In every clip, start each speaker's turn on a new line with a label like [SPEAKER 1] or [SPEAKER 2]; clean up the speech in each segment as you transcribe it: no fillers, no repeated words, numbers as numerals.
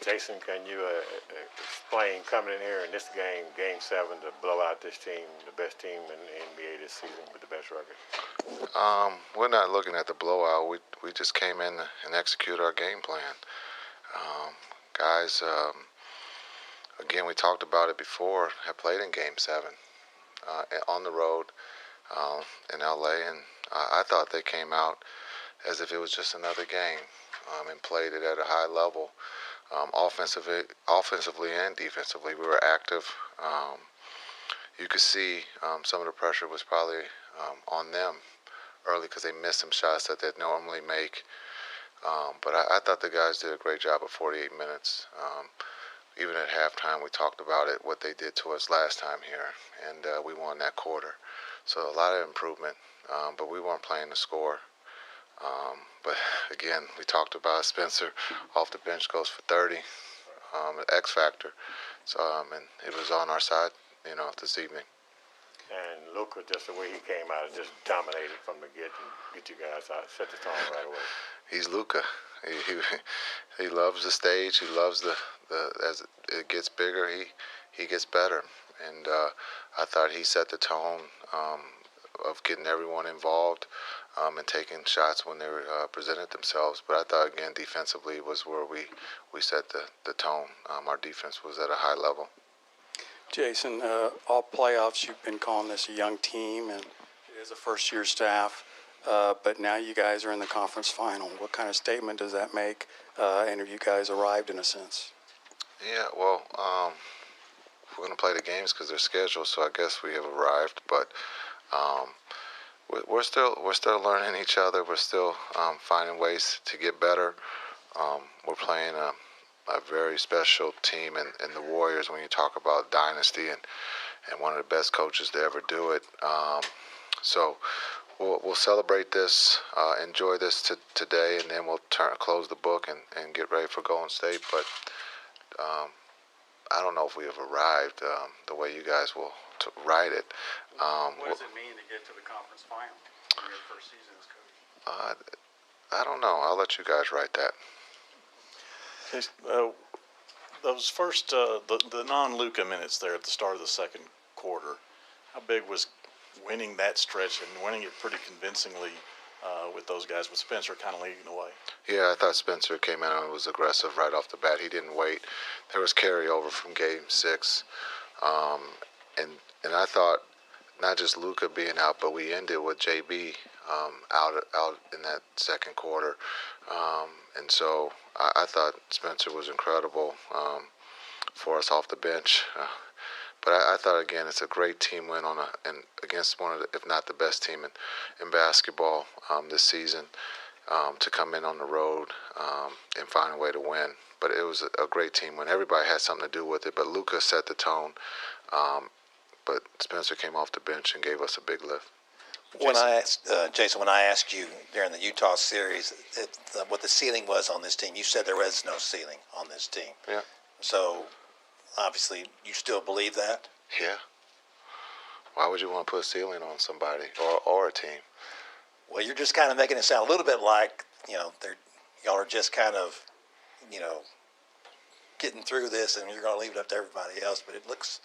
[SPEAKER 1] Jason, can you explain coming in here in this game, Game 7, to blow out this team, the best team in the NBA this season with the best record?
[SPEAKER 2] We're not looking at the blowout. We just came in and executed our game plan. Guys, again, we talked about it before, have played in Game 7 on the road in LA, and I thought they came out as if it was just another game and played it at a high level. Offensively and defensively, we were active. You could see some of the pressure was probably on them early because they missed some shots that they'd normally make. But I thought the guys did a great job at 48 minutes. Even at halftime, we talked about it, what they did to us last time here, and we won that quarter. So a lot of improvement, but we weren't playing to score. But again, we talked about Spencer off the bench goes for 30, an X factor. So and it was on our side, this evening.
[SPEAKER 1] And Luka, just the way he came out, and just dominated from the get and get you guys out, set the tone right away.
[SPEAKER 2] He's Luka. He loves the stage. He loves the as it gets bigger, he gets better. And I thought he set the tone of getting everyone involved and taking shots when they were presented themselves. But I thought, again, defensively was where we set the tone. Our defense was at a high level.
[SPEAKER 3] Jason, all playoffs you've been calling this a young team, and it is a first-year staff. But now you guys are in the conference final. What kind of statement does that make? And have you guys arrived in a sense?
[SPEAKER 2] Yeah, well, we're going to play the games because they're scheduled, so I guess we have arrived. But we're still learning each other. We're still finding ways to get better. We're playing a very special team in the Warriors when you talk about dynasty and one of the best coaches to ever do it. So we'll celebrate this, enjoy this today, and then we'll close the book and get ready for Golden State. But I don't know if we have arrived the way you guys will write it.
[SPEAKER 3] What does it mean to get to the conference final in your first season as coach?
[SPEAKER 2] I don't know. I'll let you guys write that.
[SPEAKER 4] Those first, the non-Luka minutes there at the start of the second quarter, how big was winning that stretch and winning it pretty convincingly with those guys, with Spencer kind of leading the way?
[SPEAKER 2] Yeah, I thought Spencer came out and was aggressive right off the bat. He didn't wait. There was carryover from Game 6. And I thought not just Luka being out, but we ended with JB out in that second quarter. And so I thought Spencer was incredible for us off the bench. But I thought, again, it's a great team win and against one of the, if not the best team in basketball this season, to come in on the road and find a way to win. But it was a great team win. Everybody had something to do with it, but Luka set the tone. But Spencer came off the bench and gave us a big lift.
[SPEAKER 5] Jason, when I asked you during the Utah series what the ceiling was on this team, you said there was no ceiling on this team.
[SPEAKER 2] Yeah.
[SPEAKER 5] So, obviously, you still believe that?
[SPEAKER 2] Yeah. Why would you want to put a ceiling on somebody or a team?
[SPEAKER 5] Well, you're just kind of making it sound a little bit like, y'all are just kind of, getting through this and you're going to leave it up to everybody else. But it looks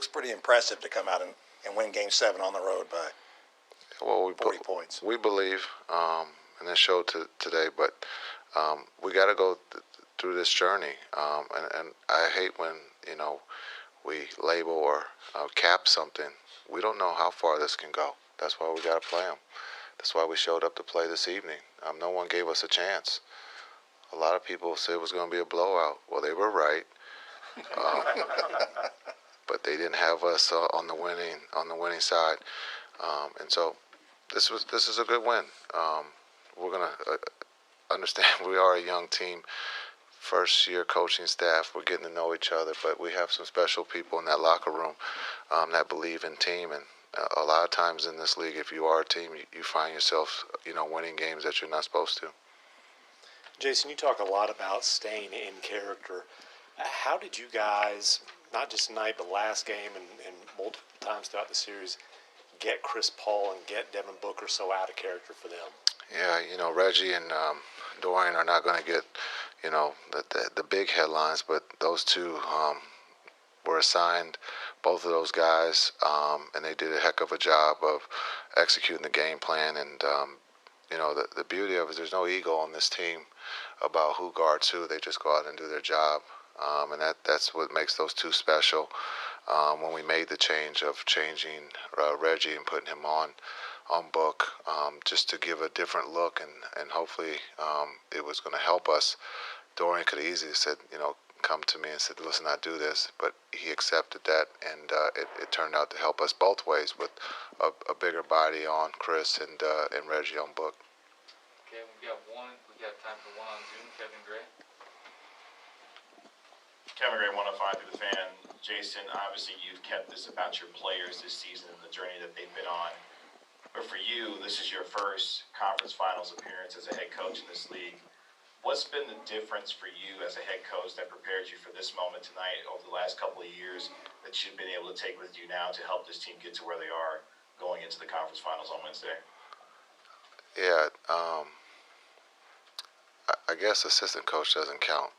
[SPEAKER 5] pretty impressive to come out and win Game 7 on the road by 40 points.
[SPEAKER 2] We believe, and it showed today, but we got to go through this journey. And I hate when, we label or cap something. We don't know how far this can go. That's why we got to play them. That's why we showed up to play this evening. No one gave us a chance. A lot of people said it was going to be a blowout. Well, they were right. But they didn't have us on the winning side. And so this is a good win. We're going to understand we are a young team, first-year coaching staff. We're getting to know each other, but we have some special people in that locker room that believe in team. And a lot of times in this league, if you are a team, you find yourself, winning games that you're not supposed to.
[SPEAKER 6] Jason, you talk a lot about staying in character. How did you guys, not just tonight, but last game and multiple times throughout the series, get Chris Paul and get Devin Booker so out of character for them?
[SPEAKER 2] Yeah, Reggie and Dorian are not going to the big headlines, but those two were assigned, both of those guys, and they did a heck of a job of executing the game plan. And the beauty of it is there's no ego on this team about who guards who. They just go out and do their job, and that's what makes those two special. When we made the change of changing Reggie and putting him on Book, just to give a different look, and hopefully it was going to help us. Dorian could have easily said, come to me and said, listen, I do this, but he accepted that, and it turned out to help us both ways with a bigger body on Chris and Reggie on Book.
[SPEAKER 7] Okay, we got time for one on Zoom. Kevin Gray.
[SPEAKER 8] Kevin Gray, 105 through the Fan. Jason, obviously you've kept this about your players this season and the journey that they've been on. But for you, this is your first conference finals appearance as a head coach in this league. What's been the difference for you as a head coach that prepared you for this moment tonight over the last couple of years that you've been able to take with you now to help this team get to where they are going into the conference finals on Wednesday?
[SPEAKER 2] Yeah, I guess assistant coach doesn't count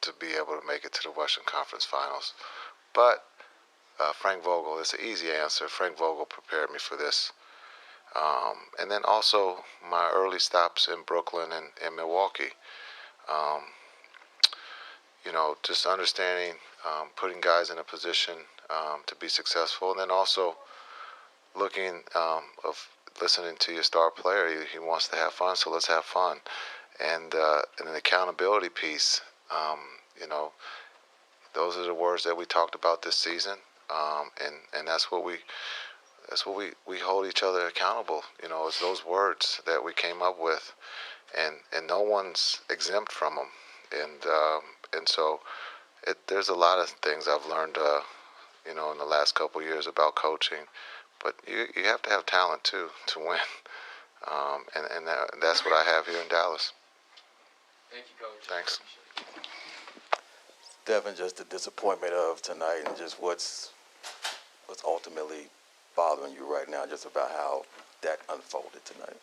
[SPEAKER 2] to be able to make it to the Western Conference Finals. But Frank Vogel, it's an easy answer. Frank Vogel prepared me for this. And then also my early stops in Brooklyn and Milwaukee. Just understanding, putting guys in a position to be successful, and then also looking of listening to your star player. He wants to have fun, so let's have fun. And an accountability piece. Those are the words that we talked about this season, and that's what we hold each other accountable. It's those words that we came up with, and no one's exempt from them. And so there's a lot of things I've learned, in the last couple of years about coaching, but you have to have talent too to win, and that's what I have here in Dallas.
[SPEAKER 7] Thank you, Coach.
[SPEAKER 2] Thanks.
[SPEAKER 9] Devin, just the disappointment of tonight and just what's ultimately bothering you right now, just about how that unfolded tonight.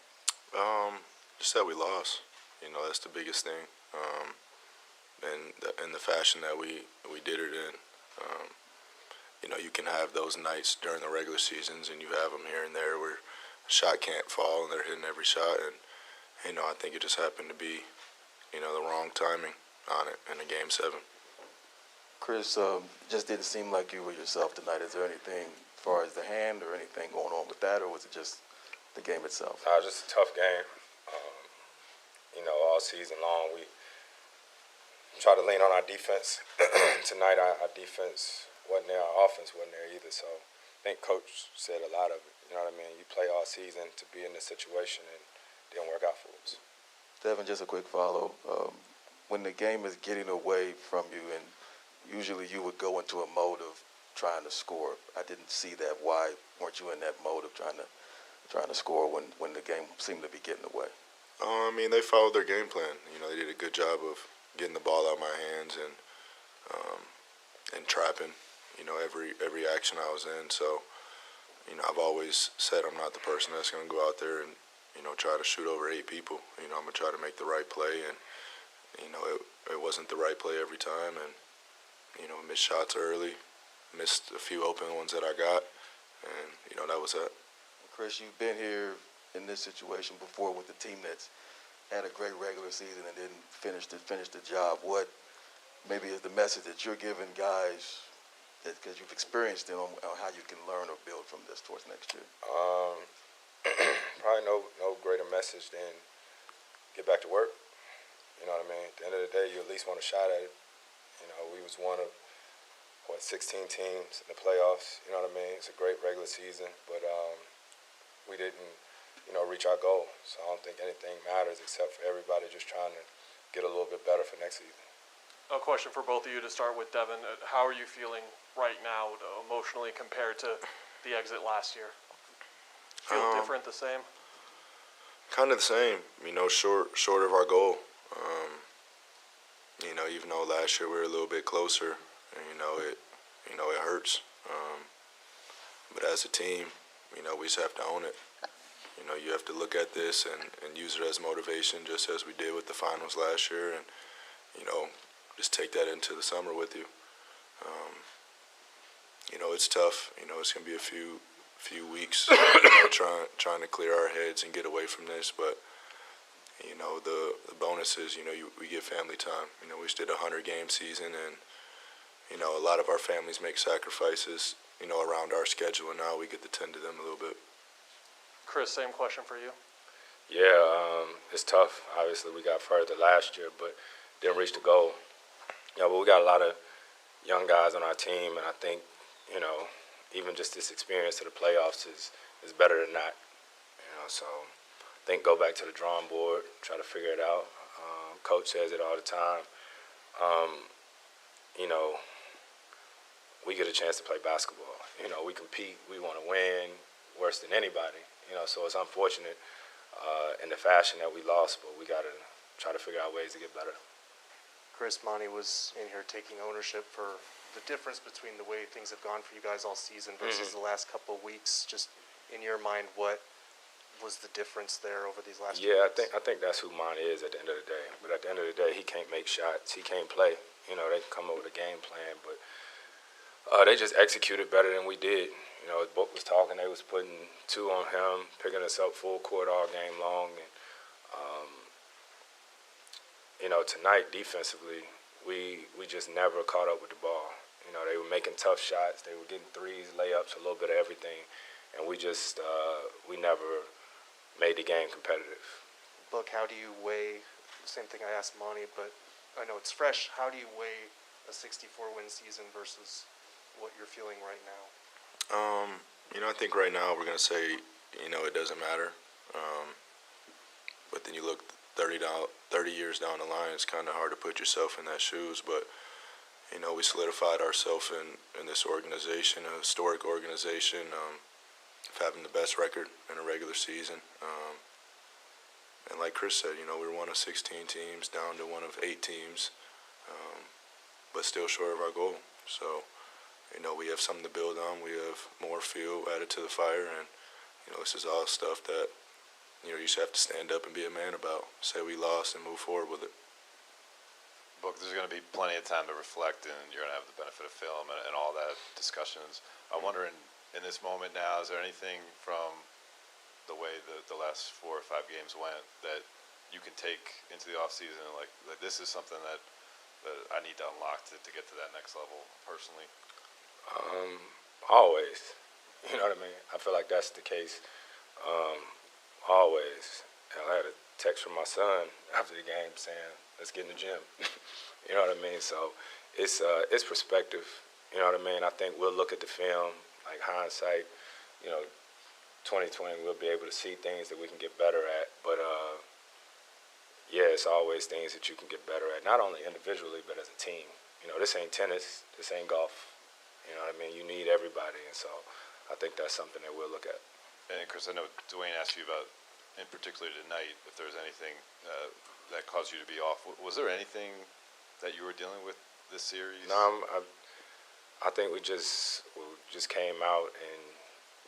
[SPEAKER 10] Just that we lost. That's the biggest thing. And the fashion that we did it in. You can have those nights during the regular seasons, and you have them here and there where a shot can't fall and they're hitting every shot. And I think it just happened to be, the wrong timing on it in a Game 7.
[SPEAKER 9] Chris, just didn't seem like you were yourself tonight. Is there anything as far as the hand or anything going on with that, or was it just the game itself?
[SPEAKER 11] Just a tough game. All season long we try to lean on our defense. Tonight our defense wasn't there, our offense wasn't there either. So I think Coach said a lot of it. You know what I mean? You play all season to be in this situation, and it didn't work out for us.
[SPEAKER 9] Devin, just a quick follow. When the game is getting away from you, and usually you would go into a mode of trying to score. I didn't see that. Why weren't you in that mode of trying to score when the game seemed to be getting away?
[SPEAKER 10] They followed their game plan. They did a good job of getting the ball out of my hands and trapping. Every action I was in. So, I've always said I'm not the person that's going to go out there and try to shoot over 8 people. I'm going to try to make the right play, and it wasn't the right play every time, and missed shots early, missed a few open ones that I got, and that was it.
[SPEAKER 9] Chris, you've been here in this situation before with a team that's had a great regular season and didn't finish the job. What maybe is the message that you're giving guys, because you've experienced it, on how you can learn or build from this towards next year?
[SPEAKER 11] Probably no greater message than get back to work. You know what I mean? At the end of the day, you at least want a shot at it. We was one of 16 teams in the playoffs. You know what I mean? It's a great regular season, but we didn't reach our goal. So I don't think anything matters except for everybody just trying to get a little bit better for next season.
[SPEAKER 12] A question for both of you to start with, Devin. How are you feeling right now emotionally compared to the exit last year? Feel different, the same?
[SPEAKER 10] Kind of the same. Short of our goal. Even though last year we were a little bit closer, and, it hurts. But as a team, we just have to own it. you know, you have to look at this and use it as motivation, just as we did with the finals last year, and, you know, just take that into the summer with you. You know, it's tough. You know, it's going to be a few weeks trying to clear our heads and get away from this, but, you know, the bonus is, you know, we get family time. You know, we just did a 100-game season, and, you know, a lot of our families make sacrifices, you know, around our schedule, and now we get to tend to them a little bit.
[SPEAKER 12] Chris, same question for you.
[SPEAKER 11] Yeah, it's tough. Obviously, we got further last year, but didn't reach the goal. Yeah, but we got a lot of young guys on our team, and I think, you know, even just this experience to the playoffs is better than not. You know, so I think go back to the drawing board, try to figure it out. Coach says it all the time. You know, we get a chance to play basketball. You know, we compete, we want to win worse than anybody. You know, so it's unfortunate in the fashion that we lost, but we got to try to figure out ways to get better.
[SPEAKER 13] Chris, Monty was in here taking ownership for the difference between the way things have gone for you guys all season versus the last couple of weeks. Just in your mind, what was the difference there over these last?
[SPEAKER 11] Yeah, I think that's who Monty is at the end of the day. But at the end of the day, he can't make shots. He can't play. You know, they can come up with a game plan, but they just executed better than we did. You know, Book was talking. They was putting 2 on him, picking us up full court all game long. And, you know, tonight defensively, we just never caught up with the ball. You know, they were making tough shots. They were getting threes, layups, a little bit of everything. And we just, we never made the game competitive.
[SPEAKER 13] Book, how do you weigh, the same thing I asked Monty, but I know it's fresh. How do you weigh a 64-win season versus what you're feeling right now?
[SPEAKER 10] You know, I think right now we're going to say, you know, it doesn't matter. But then you look 30 years down the line, it's kind of hard to put yourself in that shoes. But, you know, we solidified ourselves in this organization, a historic organization, of having the best record in a regular season. And like Chris said, you know, we were one of 16 teams down to one of 8 teams, but still short of our goal. So, you know, we have something to build on. We have more fuel added to the fire, and, you know, this is all stuff that, you know, you just have to stand up and be a man about. Say we lost and move forward with it.
[SPEAKER 14] Book, there's going to be plenty of time to reflect, and you're going to have the benefit of film and all that discussions. I wonder, in this moment now, is there anything from the way the last 4 or 5 games went that you can take into the offseason, like this is something that I need to unlock to get to that next level personally?
[SPEAKER 11] Always. You know what I mean? I feel like that's the case. Always. I had a text from my son after the game saying, let's get in the gym. You know what I mean? So it's perspective. You know what I mean? I think we'll look at the film, like hindsight, you know, 2020, we'll be able to see things that we can get better at. But, yeah, it's always things that you can get better at, not only individually, but as a team. You know, this ain't tennis, this ain't golf. You know what I mean? You need everybody, and so I think that's something that we'll look at.
[SPEAKER 14] And Chris, I know Dwayne asked you about, in particular tonight, if there was anything that caused you to be off. Was there anything that you were dealing with this series?
[SPEAKER 11] No, I think we just came out and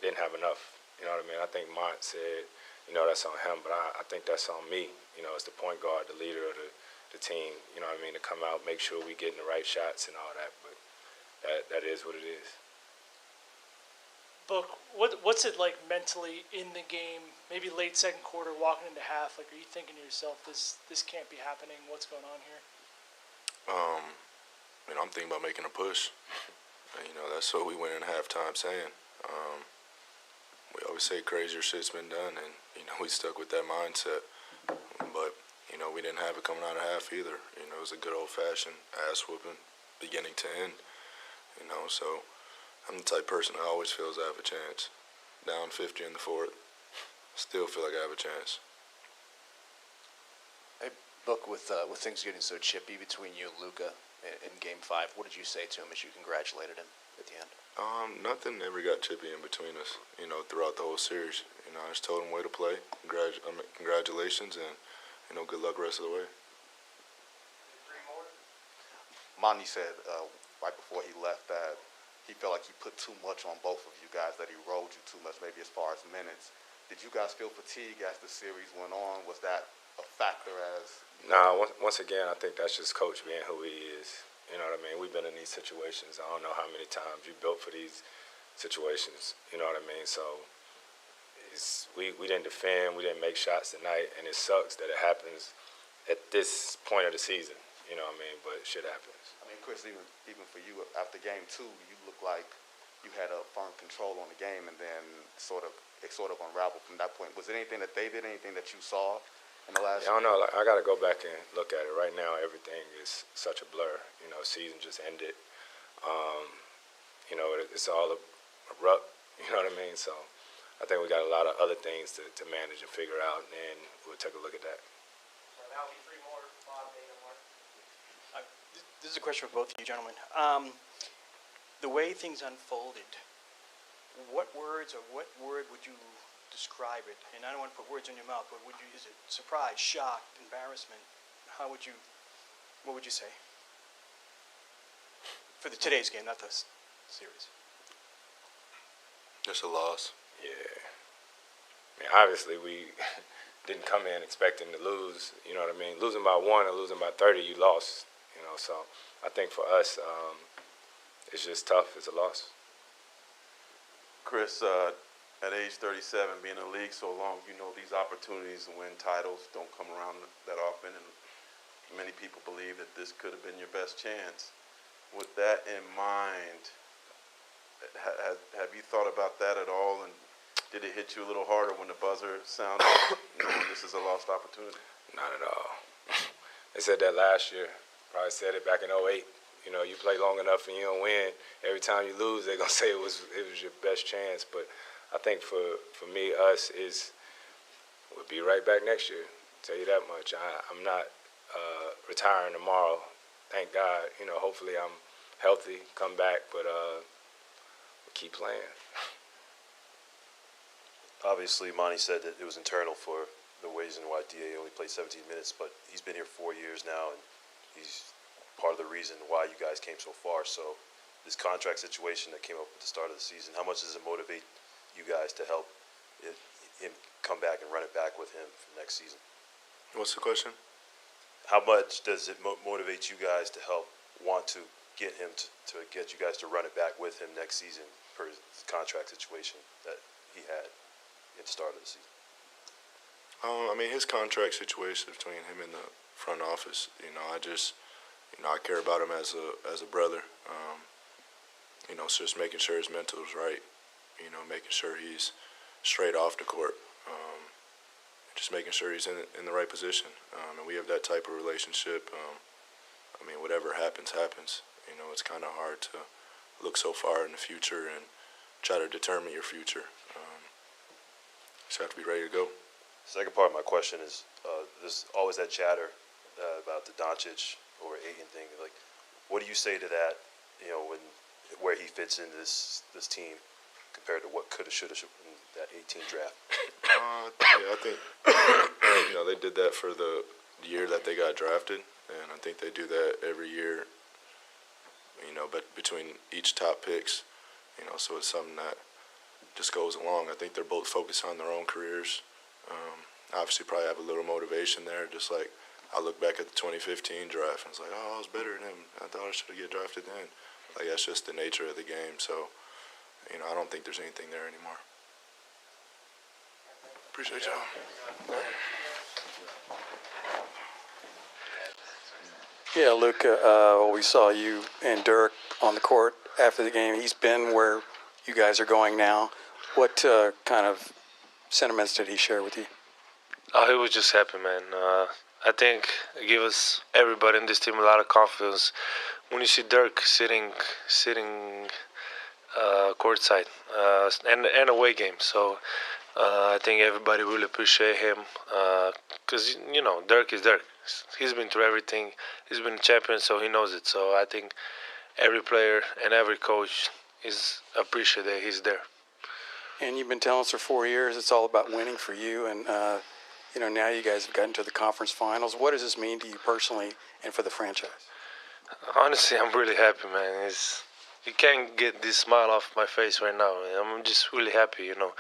[SPEAKER 11] didn't have enough. You know what I mean? I think Mont said, you know, that's on him, but I think that's on me. You know, as the point guard, the leader of the team, you know what I mean, to come out, make sure we getting the right shots and all that. But that is what it is.
[SPEAKER 15] Book, what's it like mentally in the game, maybe late second quarter, walking into half? Like, are you thinking to yourself, this can't be happening? What's going on here?
[SPEAKER 10] You know, I'm thinking about making a push. And, you know, that's what we went in halftime saying. We always say crazier shit's been done, and, you know, we stuck with that mindset. But, you know, we didn't have it coming out of half either. You know, it was a good old-fashioned ass-whooping beginning to end. You know, so I'm the type of person that always feels I have a chance. Down 50 in the fourth, still feel like I have a chance.
[SPEAKER 16] Hey, Book, with things getting so chippy between you and Luka in Game 5, what did you say to him as you congratulated him at the end?
[SPEAKER 10] Nothing ever got chippy in between us, you know, throughout the whole series. You know, I just told him way to play, congratulations, and, you know, good luck the rest of the way.
[SPEAKER 17] Monty said right before he left that he felt like he put too much on both of you guys, that he rolled you too much, maybe as far as minutes. Did you guys feel fatigue as the series went on? Was that a factor as?
[SPEAKER 11] Nah, once again, I think that's just Coach being who he is. You know what I mean? We've been in these situations. I don't know how many times you built for these situations. You know what I mean? So we didn't defend, we didn't make shots tonight, and it sucks that it happens at this point of the season. You know what I mean? But shit happens.
[SPEAKER 17] I mean, Chris, even for you after game 2, you looked like you had a firm control on the game, and then it sort of unraveled from that point. Was there anything that they did, anything that you saw in the last?
[SPEAKER 11] I don't know. Like, I got to go back and look at it. Right now, everything is such a blur. You know, season just ended. You know, it's all a rut. You know what I mean? So I think we got a lot of other things to manage and figure out, and then we'll take a look at that.
[SPEAKER 7] That'll be 3 more, 5, 8 more.
[SPEAKER 3] This is a question for both of you gentlemen. The way things unfolded, what words or what word would you describe it? And I don't want to put words in your mouth, but is it surprise, shock, embarrassment? What would you say? For today's game, not the series.
[SPEAKER 10] Just a loss.
[SPEAKER 11] Yeah. I mean, obviously, we didn't come in expecting to lose. You know what I mean? Losing by 1 or losing by 30, you lost. You know, so I think for us, it's just tough. It's a loss.
[SPEAKER 18] Chris, at age 37, being in the league so long, you know these opportunities to win titles don't come around that often, and many people believe that this could have been your best chance. With that in mind, have you thought about that at all, and did it hit you a little harder when the buzzer sounded, knowing this is a lost opportunity?
[SPEAKER 11] Not at all. They said that last year. Probably said it back in 08. You know, you play long enough and you don't win. Every time you lose, they're gonna say it was your best chance. But I think for me, us we'll be right back next year. I'll tell you that much. I'm not retiring tomorrow. Thank God. You know, hopefully I'm healthy, come back, but we'll keep playing.
[SPEAKER 19] Obviously, Monty said that it was internal for the reason why DA only played 17 minutes, but he's been here 4 years now, and he's part of the reason why you guys came so far. So this contract situation that came up at the start of the season, how much does it motivate you guys to help him come back and run it back with him for next season?
[SPEAKER 10] What's the question?
[SPEAKER 19] How much does it motivate you guys to help want to get him to get you guys to run it back with him next season for his contract situation that he had at the start of the season?
[SPEAKER 10] I mean, his contract situation between him and the front office, you know, I care about him as a brother. You know, so just making sure his mental is right. You know, making sure he's straight off the court. Just making sure he's in the right position. And we have that type of relationship. I mean, whatever happens, happens. You know, it's kind of hard to look so far in the future and try to determine your future. Just have to be ready to go.
[SPEAKER 19] Second part of my question is, there's always that chatter about the Doncic or Ayton thing. Like, what do you say to that? You know, where he fits into this team compared to what coulda, shoulda in that 18 draft?
[SPEAKER 10] Yeah, I think you know they did that for the year that they got drafted, and I think they do that every year. You know, but between each top picks, you know, so it's something that just goes along. I think they're both focused on their own careers. Obviously, probably have a little motivation there. Just like I look back at the 2015 draft and it's like, oh, I was better than him. I thought I should have get drafted then. Like that's just the nature of the game. So, you know, I don't think there's anything there anymore. Appreciate y'all.
[SPEAKER 3] Yeah, Luka, we saw you and Dirk on the court after the game. He's been where you guys are going now. What kind of sentiments did he share with you?
[SPEAKER 20] He was just happy, man. I think it gave us, everybody in this team, a lot of confidence when you see Dirk sitting courtside and away game. So I think everybody really appreciate him because, you know, Dirk is Dirk. He's been through everything. He's been a champion, so he knows it. So I think every player and every coach is appreciate that he's there.
[SPEAKER 3] And you've been telling us for 4 years it's all about winning for you, and you know, now you guys have gotten to the conference finals. What does this mean to you personally and for the franchise?
[SPEAKER 20] Honestly, I'm really happy, man. you can't get this smile off my face right now. I'm just really happy, you know.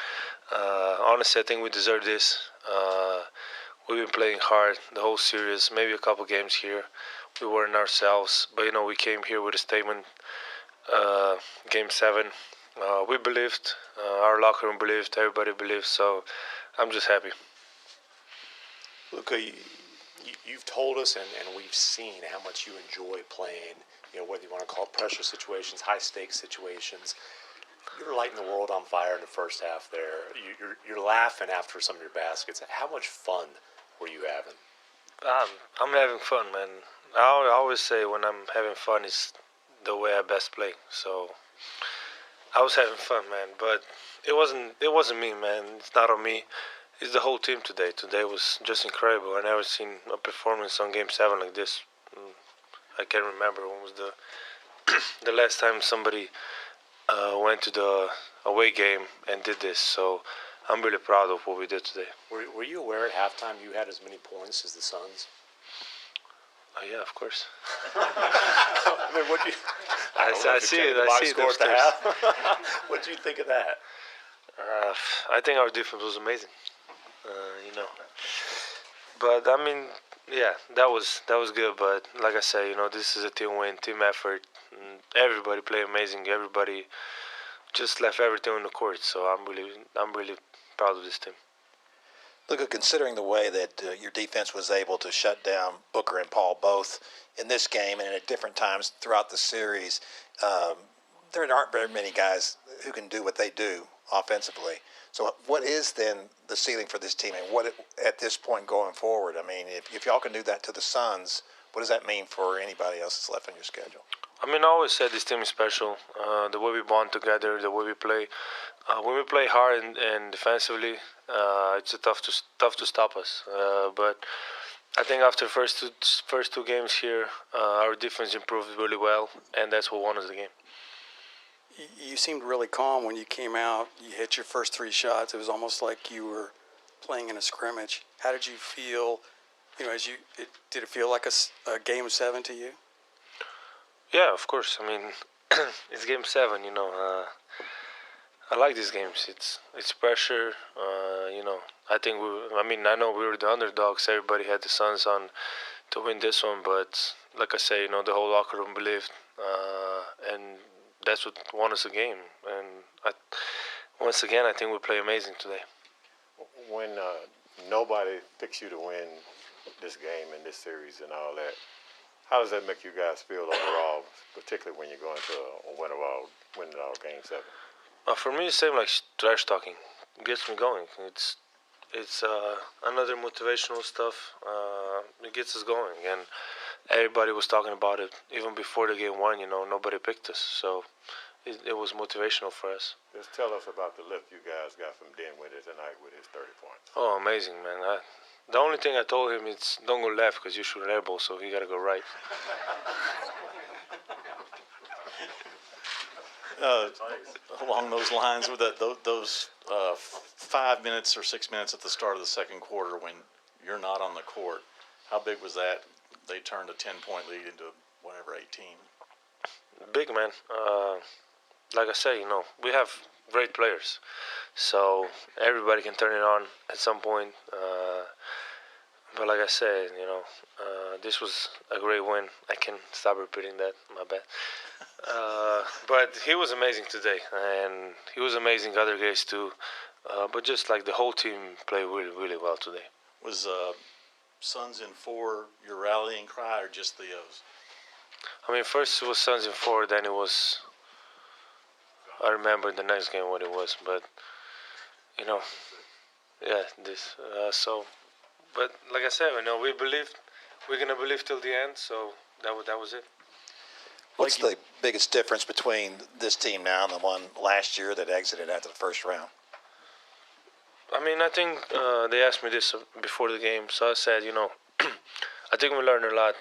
[SPEAKER 20] Honestly, I think we deserve this. We've been playing hard the whole series, maybe a couple games here. We weren't ourselves, but you know, we came here with a statement. Game 7, we believed, our locker room believed, everybody believed, so I'm just happy.
[SPEAKER 6] Luka, you've told us, and we've seen how much you enjoy playing, you know, whether you want to call it pressure situations, high-stakes situations. You're lighting the world on fire in the first half there. You're laughing after some of your baskets. How much fun were you having?
[SPEAKER 20] I'm having fun, man. I always say when I'm having fun, it's the way I best play. So I was having fun, man. But it wasn't me, man. It's not on me. It's the whole team today. Today was just incredible. I never seen a performance on Game 7 like this. I can't remember when was the last time somebody went to the away game and did this. So I'm really proud of what we did today.
[SPEAKER 6] Were you aware at halftime you had as many points as the Suns?
[SPEAKER 20] Yeah, of course.
[SPEAKER 6] I mean, what you?
[SPEAKER 20] I see it. I see it upstairs.
[SPEAKER 6] What do you think of that?
[SPEAKER 20] I think our defense was amazing. You know, but I mean, yeah, that was good. But like I said, you know, this is a team win, team effort. Everybody played amazing. Everybody just left everything on the court. So I'm really proud of this team.
[SPEAKER 5] Look, considering the way that your defense was able to shut down Booker and Paul both in this game and at different times throughout the series, there aren't very many guys who can do what they do offensively. So what is then the ceiling for this team, and what at this point going forward? I mean, if y'all can do that to the Suns, what does that mean for anybody else that's left on your schedule?
[SPEAKER 20] I mean, I always said this team is special. The way we bond together, the way we play. When we play hard and defensively, it's tough to stop us. But I think after first two games here, our defense improved really well, and that's what won us the game.
[SPEAKER 3] You seemed really calm when you came out. You hit your first 3 shots. It was almost like you were playing in a scrimmage. How did you feel? You know, did it feel like a game 7 to you?
[SPEAKER 20] Yeah, of course. I mean, it's Game 7. You know, I like these games. It's pressure. You know, I know we were the underdogs. Everybody had the Suns on to win this one, but like I say, you know, the whole locker room believed, and that's what won us the game. And once again, I think we play amazing today.
[SPEAKER 1] When nobody picks you to win this game and this series and all that, how does that make you guys feel overall, particularly when you're going to a win it all Game 7?
[SPEAKER 20] For me, it's same like trash talking. It gets me going. It's another motivational stuff. It gets us going, and everybody was talking about it even before the game 1. You know, nobody picked us, so it was motivational for us.
[SPEAKER 1] Just tell us about the lift you guys got from Dinwiddie tonight with his 30 points.
[SPEAKER 20] Oh, amazing, man. The only thing I told him is don't go left because you shoot an elbow, so he got to go right.
[SPEAKER 4] Along those lines, with those 5 minutes or 6 minutes at the start of the second quarter when you're not on the court, how big was that? They turned a 10-point lead into whatever, 18.
[SPEAKER 20] Big, man. Like I say, you know, we have great players, so everybody can turn it on at some point. But like I said, you know, this was a great win. I can stop repeating that. My bad. But he was amazing today, and he was amazing other guys too. But just like the whole team played really, really well today.
[SPEAKER 4] Was Suns in 4 your rallying cry, or just Theo's?
[SPEAKER 20] I mean, first it was Suns in 4, then it was. I remember the next game what it was, but you know, yeah, this. But like I said, you know, we believed. We're gonna believe till the end. So that was it.
[SPEAKER 5] What's the biggest difference between this team now and the one last year that exited after the first round?
[SPEAKER 20] I mean, I think they asked me this before the game, so I said, you know, I think we learned a lot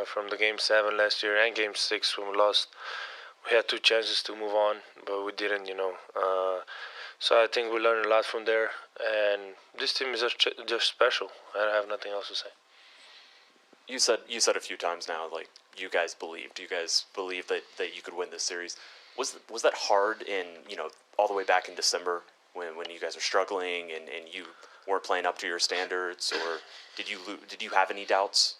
[SPEAKER 20] from the Game 7 last year and Game 6 when we lost. We had 2 chances to move on, but we didn't, you know. So I think we learned a lot from there, and this team is just special. I have nothing else to say.
[SPEAKER 21] You said a few times now, like, you guys believed that you could win this series.
[SPEAKER 2] Was that hard in, all the way back in December when you guys are struggling and you weren't playing up to your standards, or did you have any doubts?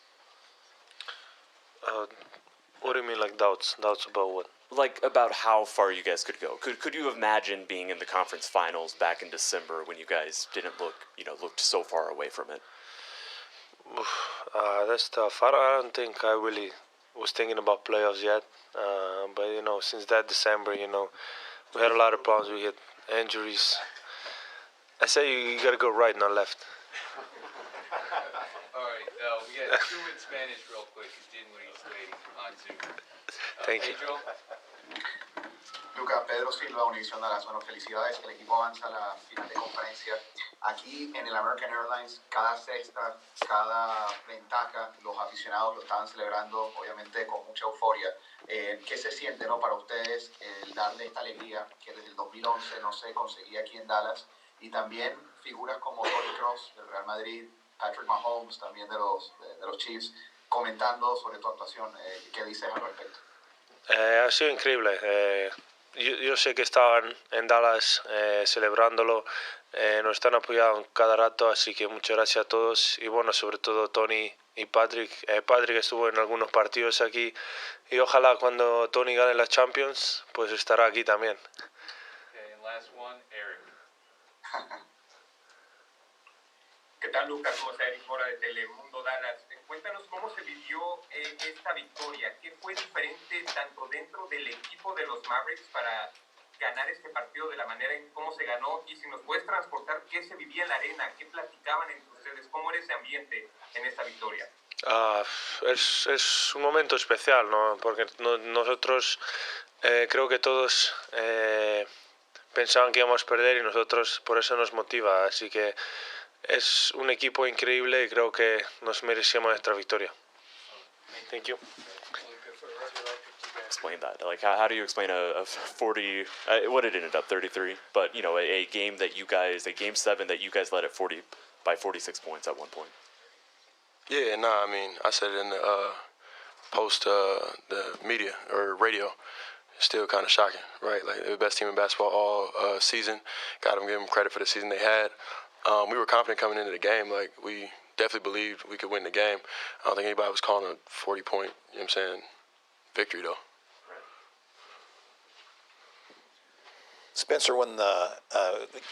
[SPEAKER 20] What do you mean, like doubts? Doubts about what?
[SPEAKER 2] Like about how far you guys could go. Could you imagine being in the conference finals back in December when you guys didn't looked so far away from it?
[SPEAKER 20] That's tough. I don't think I really was thinking about playoffs yet. But since that December, we had a lot of problems. We had injuries. I say you gotta go right, not left.
[SPEAKER 7] All right, we got two in Spanish real quick. He's dealing with his lady on Zoom.
[SPEAKER 20] Thank you.
[SPEAKER 7] Pedro?
[SPEAKER 21] Luca, Pedro Silva, Univision Dallas. Bueno, felicidades, que el equipo avanza a la final de conferencia. Aquí en el American Airlines, cada cesta, cada ventaja, los aficionados lo estaban celebrando, obviamente con mucha euforia. ¿Qué se siente, no, para ustedes el darle esta alegría que desde el 2011 no se conseguía aquí en Dallas? Y también figuras como Toni Kroos del Real Madrid, Patrick Mahomes también de los Chiefs, comentando sobre tu actuación. ¿Qué dices al respecto?
[SPEAKER 20] Ha sido increíble. Yo sé que estaban en Dallas celebrándolo, nos están apoyando cada rato, así que muchas gracias a todos. Y bueno, sobre todo Tony y Patrick. Patrick estuvo en algunos partidos aquí y ojalá cuando Tony gane la Champions, pues estará aquí también.
[SPEAKER 7] Okay, and last one, Eric.
[SPEAKER 22] ¿Qué tal, Lucas? ¿Cómo está? Eric Mora de Telemundo Dallas. Cuéntanos cómo se vivió esta victoria. ¿Qué fue diferente tanto dentro del equipo de los Mavericks para ganar este partido de la manera en cómo se ganó? Y si nos puedes transportar, ¿qué se vivía en la arena? ¿Qué platicaban entre ustedes? ¿Cómo era ese ambiente en esta victoria?
[SPEAKER 20] Es un momento especial, ¿no? Porque nosotros creo que todos pensaban que íbamos a perder y nosotros por eso nos motiva. Así que es un equipo increíble y creo que nos merecíamos nuestra victoria. Thank you.
[SPEAKER 2] Explain that. Like, how do you explain a 40? What it ended up 33, but a game that a game 7 that you guys led at 46 points at one point.
[SPEAKER 9] Yeah, I mean, I said it in the post the media or radio. Still kind of shocking, right? Like, they're the best team in basketball all season. Got them, give them credit for the season they had. We were confident coming into the game. Like, we definitely believed we could win the game. I don't think anybody was calling a 40-point, victory, though.
[SPEAKER 5] Spencer, when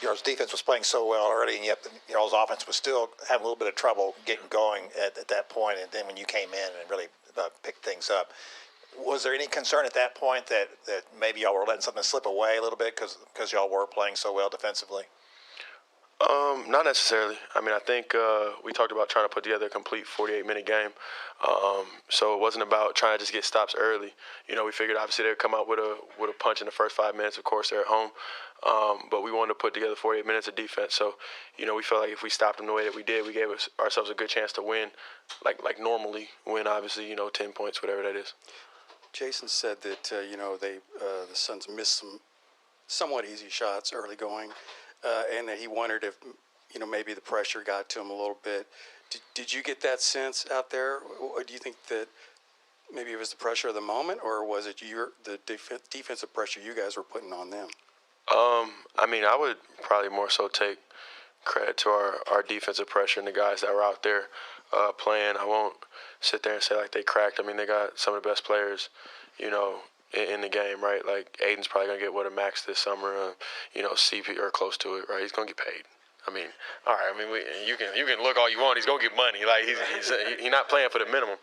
[SPEAKER 5] your defense was playing so well already, and yet y'all's offense was still having a little bit of trouble getting going at that point, and then when you came in and really picked things up, was there any concern at that point that maybe y'all were letting something slip away a little bit because y'all were playing so well defensively?
[SPEAKER 9] Not necessarily. I mean, I think we talked about trying to put together a complete 48-minute game. So it wasn't about trying to just get stops early. We figured obviously they'd come out with a punch in the first 5 minutes. Of course, they're at home. But we wanted to put together 48 minutes of defense. So, we felt like if we stopped them the way that we did, we gave ourselves a good chance to win, like normally win, obviously, 10 points, whatever that is.
[SPEAKER 3] Jason said that, the Suns missed some somewhat easy shots early going. And that he wondered if, maybe the pressure got to him a little bit. Did you get that sense out there? Or do you think that maybe it was the pressure of the moment, or was it the defensive pressure you guys were putting on them?
[SPEAKER 9] I mean, I would probably more so take credit to our defensive pressure and the guys that were out there playing. I won't sit there and say like they cracked. I mean, they got some of the best players, in the game, right? Like, Aiden's probably going to get a max this summer, CP or close to it, right? He's going to get paid. I mean, all right, you can look all you want. He's going to get money. Like, he's not playing for the minimum.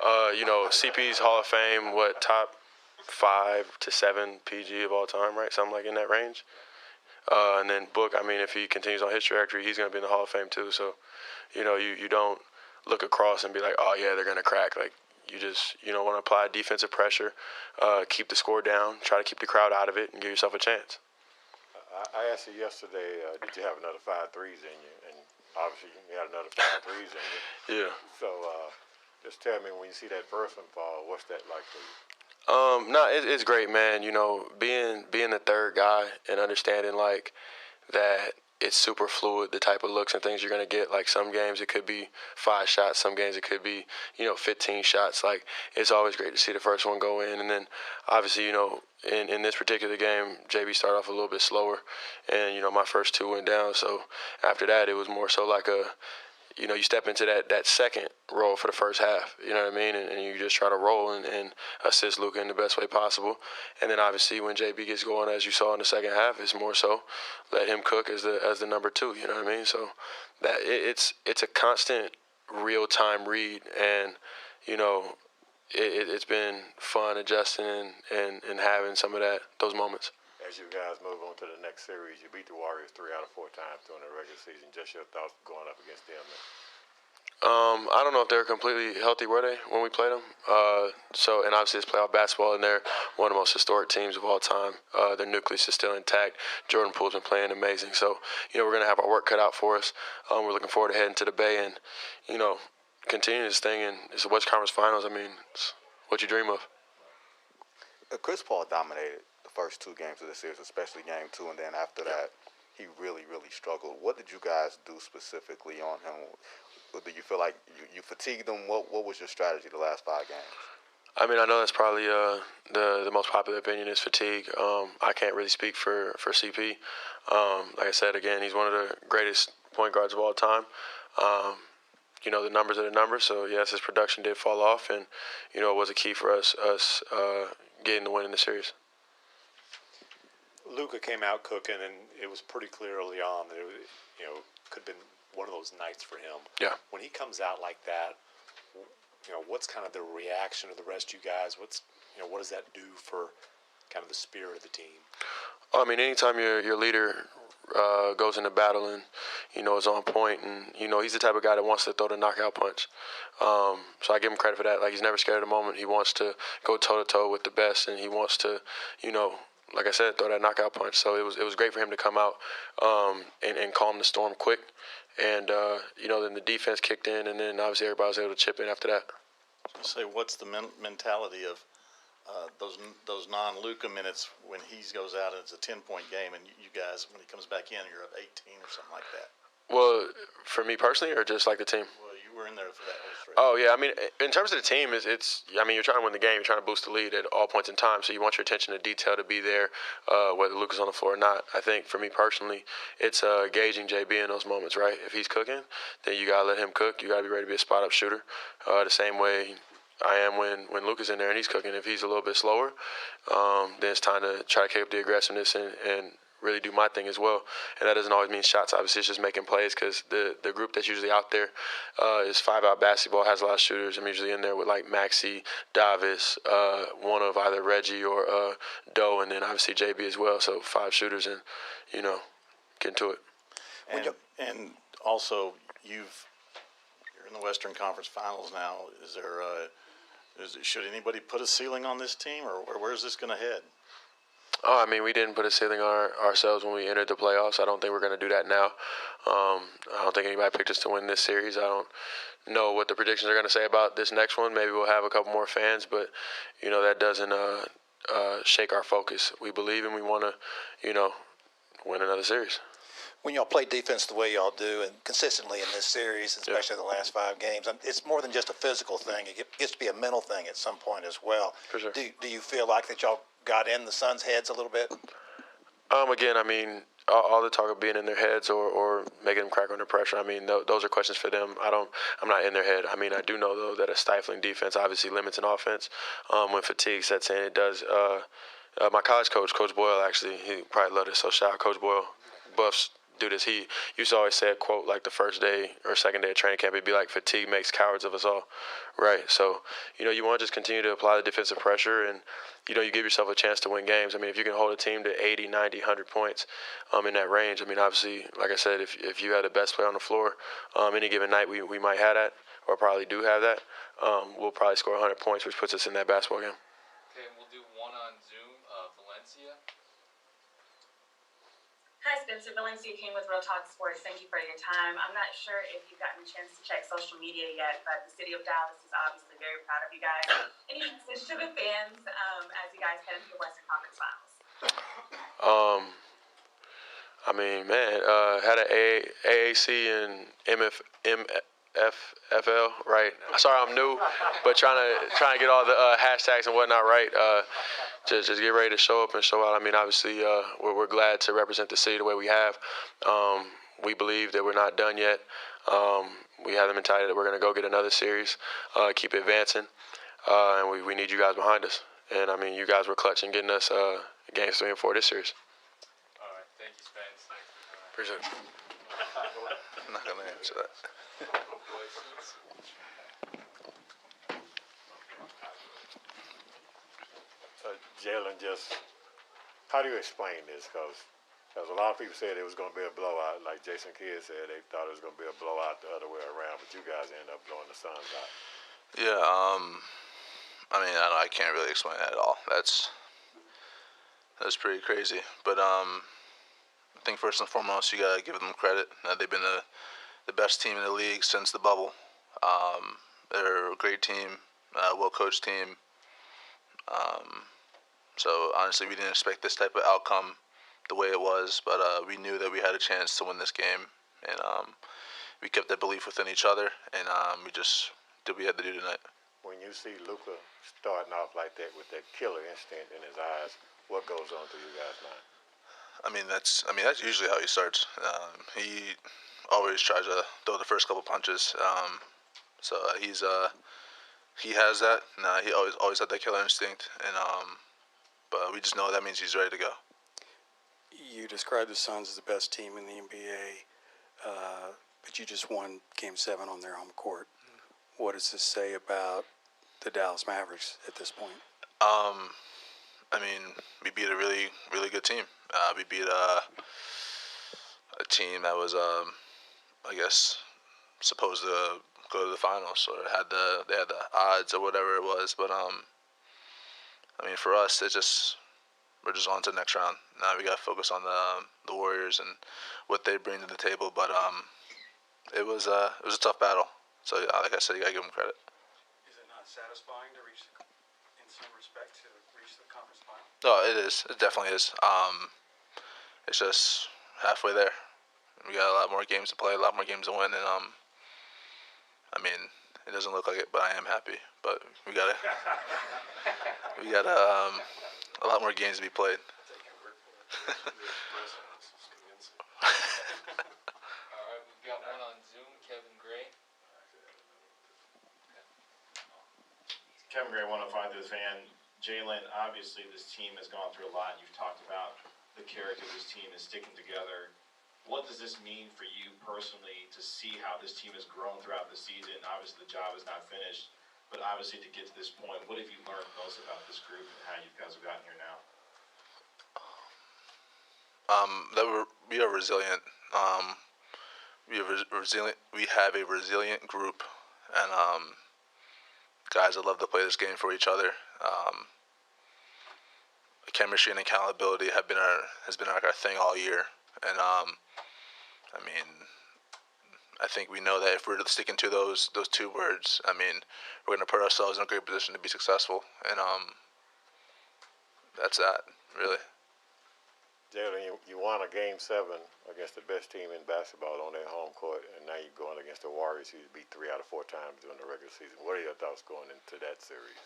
[SPEAKER 9] CP's Hall of Fame, top 5 to 7 PG of all time, right? Something like in that range. And then Book, I mean, if he continues on his trajectory, he's going to be in the Hall of Fame too. So, you don't look across and be like, oh, yeah, they're going to crack. Like, you just, want to apply defensive pressure, keep the score down, try to keep the crowd out of it, and give yourself a chance.
[SPEAKER 1] I asked you yesterday, did you have another 5 threes in you? And obviously you had another 5 threes in you.
[SPEAKER 9] Yeah.
[SPEAKER 1] So just tell me, when you see that first one fall, what's that like for you?
[SPEAKER 9] No, it's great, man. Being the third guy and understanding, like,
[SPEAKER 8] that it's super fluid, the type of looks and things you're going to get. Like some games it could be 5 shots, some games it could be, 15 shots. Like it's always great to see the first one go in. And then obviously, in this particular game, JB started off a little bit slower and, my first 2 went down. So after that, it was more so like you step into that second role for the first half, you know what I mean? And you just try to roll and assist Luka in the best way possible. And then obviously when JB gets going, as you saw in the second half, it's more so let him cook as the number 2, you know what I mean? So that it's a constant real-time read, and, it's been fun adjusting and having some of those moments.
[SPEAKER 1] As you guys move on to the next series, you beat the Warriors 3 out of 4 times during the regular season. Just your thoughts going up against them.
[SPEAKER 8] I don't know if they're completely healthy, were they, when we played them? And obviously it's playoff basketball, and they're one of the most historic teams of all time. Their nucleus is still intact. Jordan Poole's been playing amazing. So, we're going to have our work cut out for us. We're looking forward to heading to the Bay and, continue this thing. And it's the West Conference Finals. I mean, it's what you dream of.
[SPEAKER 17] Chris Paul dominated the first 2 games of the series, especially game 2, and then after that, he really, really struggled. What did you guys do specifically on him? Do you feel like you fatigued him? What was your strategy the last 5 games?
[SPEAKER 8] I mean, I know that's probably the most popular opinion is fatigue. I can't really speak for CP. Like I said, again, he's one of the greatest point guards of all time. The numbers are the numbers, so yes, his production did fall off, and it was a key for us getting the win in the series.
[SPEAKER 6] Luka came out cooking, and it was pretty clear early on that it was, could have been one of those nights for him.
[SPEAKER 8] Yeah.
[SPEAKER 6] When he comes out like that, what's kind of the reaction of the rest of you guys? What does that do for kind of the spirit of the team?
[SPEAKER 8] I mean, anytime your leader goes into battle and, is on point, and, he's the type of guy that wants to throw the knockout punch. So I give him credit for that. Like, he's never scared of the moment. He wants to go toe-to-toe with the best, and he wants to, like I said, throw that knockout punch. So it was great for him to come out and calm the storm quick. And, then the defense kicked in, and then obviously everybody was able to chip in after that.
[SPEAKER 4] I was going to say, what's the mentality of those non-Luka minutes when he goes out and it's a 10-point game, and you guys, when he comes back in, you're up 18 or something like that?
[SPEAKER 8] Well, for me personally, or just like the team?
[SPEAKER 4] Well, you were in there for that whole stretch.
[SPEAKER 8] Oh, yeah. I mean, in terms of the team, you're trying to win the game. You're trying to boost the lead at all points in time. So you want your attention to detail to be there, whether Luka's on the floor or not. I think for me personally, it's gauging JB in those moments, right? If he's cooking, then you got to let him cook. You got to be ready to be a spot-up shooter. The same way I am when Luka's in there and he's cooking. If he's a little bit slower, then it's time to try to kick up the aggressiveness and really do my thing as well. And that doesn't always mean shots. Obviously, it's just making plays, because the group that's usually out there is 5-out basketball, has a lot of shooters. I'm usually in there with like Maxey, Davis, one of either Reggie or Doe, and then obviously JB as well. So 5 shooters, and, get to it.
[SPEAKER 4] And also, you're in the Western Conference Finals now. Should anybody put a ceiling on this team, or where's this going to head?
[SPEAKER 8] Oh, I mean, we didn't put a ceiling on ourselves when we entered the playoffs. I don't think we're going to do that now. I don't think anybody picked us to win this series. I don't know what the predictions are going to say about this next one. Maybe we'll have a couple more fans, but, that doesn't shake our focus. We believe and we want to, win another series.
[SPEAKER 5] When y'all play defense the way y'all do and consistently in this series, especially the last 5 games, it's more than just a physical thing. It gets to be a mental thing at some point as well.
[SPEAKER 8] For sure.
[SPEAKER 5] Do you feel like that y'all got in the Suns' heads a little bit?
[SPEAKER 8] Again, I mean, all the talk of being in their heads or making them crack under pressure, I mean, those are questions for them. I'm not in their head. I mean, I do know, though, that a stifling defense obviously limits an offense. When fatigue sets in, it does. My college coach, Coach Boyle, actually, he probably loved it, so shout out Coach Boyle. Buffs do this. He used to always say a quote like the first day or second day of training camp, it'd be like, fatigue makes cowards of us all, right? So, you want to just continue to apply the defensive pressure, and, you give yourself a chance to win games. I mean, if you can hold a team to 80, 90, 100 points in that range, I mean, obviously, like I said, if you had the best player on the floor any given night, we might have that, or probably do have that. We'll probably score 100 points, which puts us in that basketball game.
[SPEAKER 7] Okay, we'll do one on Zoom. Valencia.
[SPEAKER 12] Hi, Spencer. Valencia King with Real Talk Sports. Thank you for your time. I'm not sure if you've gotten a chance to check social media yet, but the city of Dallas is obviously very proud of you guys. Any message to the fans as you guys head into the Western Conference Finals?
[SPEAKER 8] I mean, man, had an AAC and MFFL, right? Sorry, I'm new, but trying to get all the hashtags and whatnot right. Just get ready to show up and show out. I mean, obviously, we're glad to represent the city the way we have. We believe that we're not done yet. We have the mentality that we're going to go get another series, keep advancing, and we need you guys behind us. And, I mean, you guys were clutch in getting us games 3 and 4 this series.
[SPEAKER 7] All right, thank you, Spence.
[SPEAKER 8] Appreciate it.
[SPEAKER 2] I'm not going to answer that.
[SPEAKER 1] Jalen, just how do you explain this? Because a lot of people said it was going to be a blowout. Like Jason Kidd said, they thought it was going to be a blowout the other way around, but you guys ended up blowing the Suns out.
[SPEAKER 2] Yeah, I mean, I can't really explain that at all. That's pretty crazy. But I think first and foremost, you gotta give them credit. They've been the best team in the league since the bubble. They're a great team, well-coached team. So honestly, we didn't expect this type of outcome the way it was, but we knew that we had a chance to win this game, and we kept that belief within each other, and we just did what we had to do tonight.
[SPEAKER 1] When you see Luka starting off like that with that killer instinct in his eyes, what goes on through you guys' mind?
[SPEAKER 2] I mean, that's usually how he starts. He always tries to throw the first couple punches. So he has that. He always had that killer instinct, and but we just know that means he's ready to go.
[SPEAKER 3] You described the Suns as the best team in the NBA, but you just won Game 7 on their home court. What does this say about the Dallas Mavericks at this point?
[SPEAKER 2] I mean, we beat a really, really good team. We beat a team that was, I guess, supposed to go to the finals, or they had the odds or whatever it was. But I mean, for us, we're just on to the next round. Now we got to focus on the Warriors and what they bring to the table. But it was a tough battle. So like I said, you got to give them credit.
[SPEAKER 3] Is it not satisfying to reach, in some respect, to reach the conference final?
[SPEAKER 2] No, it is. It definitely is. It's just halfway there. We got a lot more games to play, a lot more games to win, and I mean, it doesn't look like it, but I am happy. But we got a lot more games to be played.
[SPEAKER 7] All right, we've got one on Zoom, Kevin Gray.
[SPEAKER 13] Kevin Gray, 105 to the Fan. Jalen, obviously this team has gone through a lot. You've talked about the character of this team and sticking together. What does this mean for you personally to see how this team has grown throughout the season? Obviously the job is not finished, but obviously to get to this point, what have you learned most about this group and how you guys have gotten here now?
[SPEAKER 2] That we are resilient. We have a resilient group, and guys that love to play this game for each other. Chemistry and accountability has been our thing all year, and I mean, I think we know that if we're sticking to those 2 words, I mean, we're going to put ourselves in a great position to be successful, and that's that, really.
[SPEAKER 1] Jalen, you won a Game 7 against the best team in basketball on their home court, and now you're going against the Warriors, who you beat 3 out of 4 times during the regular season. What are your thoughts going into that series?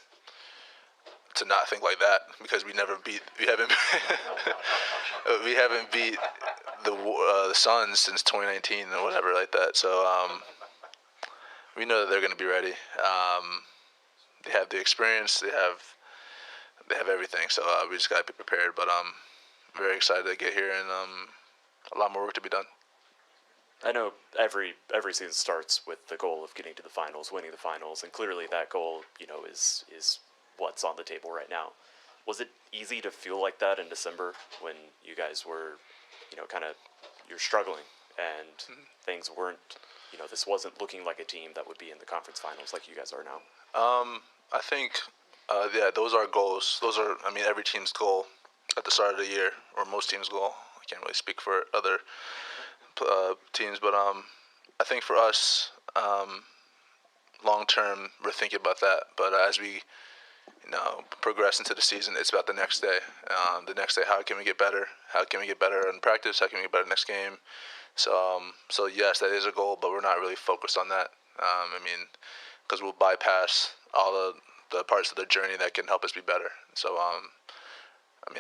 [SPEAKER 2] To not think like that, because we haven't beat the Suns since 2019 or whatever like that. So we know that they're going to be ready. They have the experience. They have everything. So we just got to be prepared. But I'm very excited to get here, and a lot more work to be done.
[SPEAKER 14] I know every season starts with the goal of getting to the finals, winning the finals, and clearly that goal, is what's on the table right now. Was it easy to feel like that in December when you guys were, you're struggling and things weren't, this wasn't looking like a team that would be in the conference finals like you guys are now?
[SPEAKER 2] I think, those are goals. Those are, every team's goal at the start of the year, or most teams' goal. I can't really speak for other teams, but I think for us, long term, we're thinking about that. But as we
[SPEAKER 15] progress into the season. It's about the next day. The next day, how can we get better? How can we get better in practice? How can we get better next game? So yes, that is a goal, but we're not really focused on that. Because we'll bypass all the parts of the journey that can help us be better. So,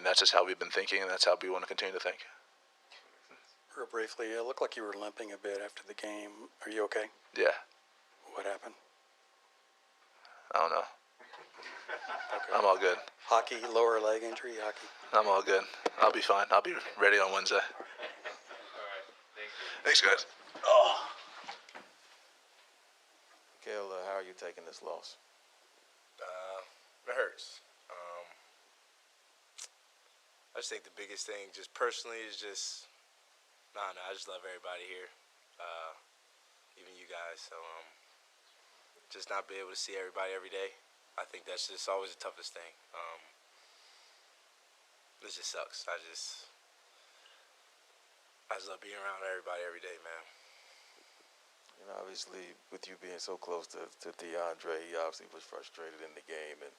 [SPEAKER 15] that's just how we've been thinking, and that's how we want to continue to think.
[SPEAKER 3] Real briefly, it looked like you were limping a bit after the game. Are you okay?
[SPEAKER 15] Yeah.
[SPEAKER 3] What happened?
[SPEAKER 15] I don't know.
[SPEAKER 3] Okay.
[SPEAKER 15] I'm all good.
[SPEAKER 3] Hockey, lower leg injury, hockey.
[SPEAKER 15] I'm all good. I'll be fine. I'll be ready on Wednesday.
[SPEAKER 7] All right, thank you.
[SPEAKER 15] Thanks, guys. Oh.
[SPEAKER 9] Mikael, how are you taking this loss?
[SPEAKER 11] It hurts. I just think the biggest thing, just personally, is just, I just love everybody here, even you guys. So, just not be able to see everybody every day. I think that's just always the toughest thing. It just sucks. I just love being around everybody every day, man.
[SPEAKER 9] Obviously, with you being so close to DeAndre, he obviously was frustrated in the game. And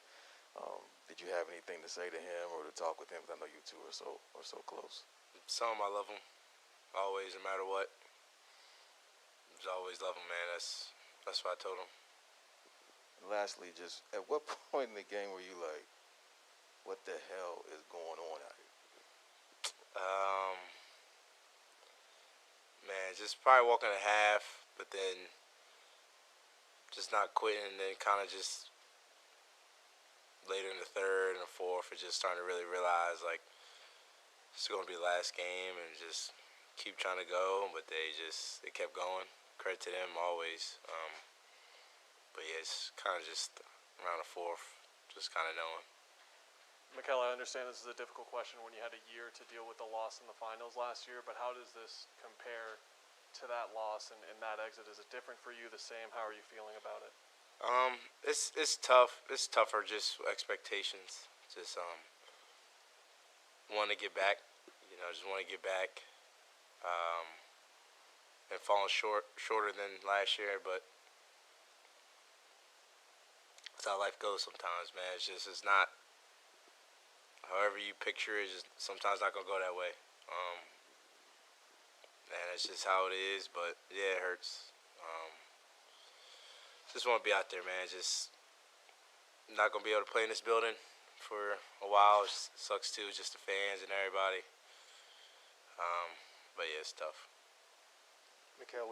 [SPEAKER 9] did you have anything to say to him or to talk with him? Because I know you two are so close.
[SPEAKER 11] I love him, always, no matter what. Just always love him, man. That's what I told him.
[SPEAKER 9] And lastly, just at what point in the game were you like, what the hell is going on out here?
[SPEAKER 11] Man, just probably walking a half, but then just not quitting, and then kind of just later in the third and the fourth, just starting to really realize, like, it's going to be the last game, and just keep trying to go, but they kept going. Credit to them always. But yeah, it's kind of just around the fourth, just kind of knowing.
[SPEAKER 16] Mikael, I understand this is a difficult question when you had a year to deal with the loss in the finals last year, but how does this compare to that loss and that exit? Is it different for you, the same? How are you feeling about it?
[SPEAKER 11] It's tough. It's tougher, just expectations. Just want to get back. Just want to get back. And falling shorter than last year, but that's how life goes sometimes, man. It's not however you picture it. Just sometimes not gonna go that way. And it's just how it is. But yeah, it hurts. Just want to be out there, man. Just not gonna be able to play in this building for a while. It sucks too, just the fans and everybody. But yeah, it's tough.
[SPEAKER 16] Mikael,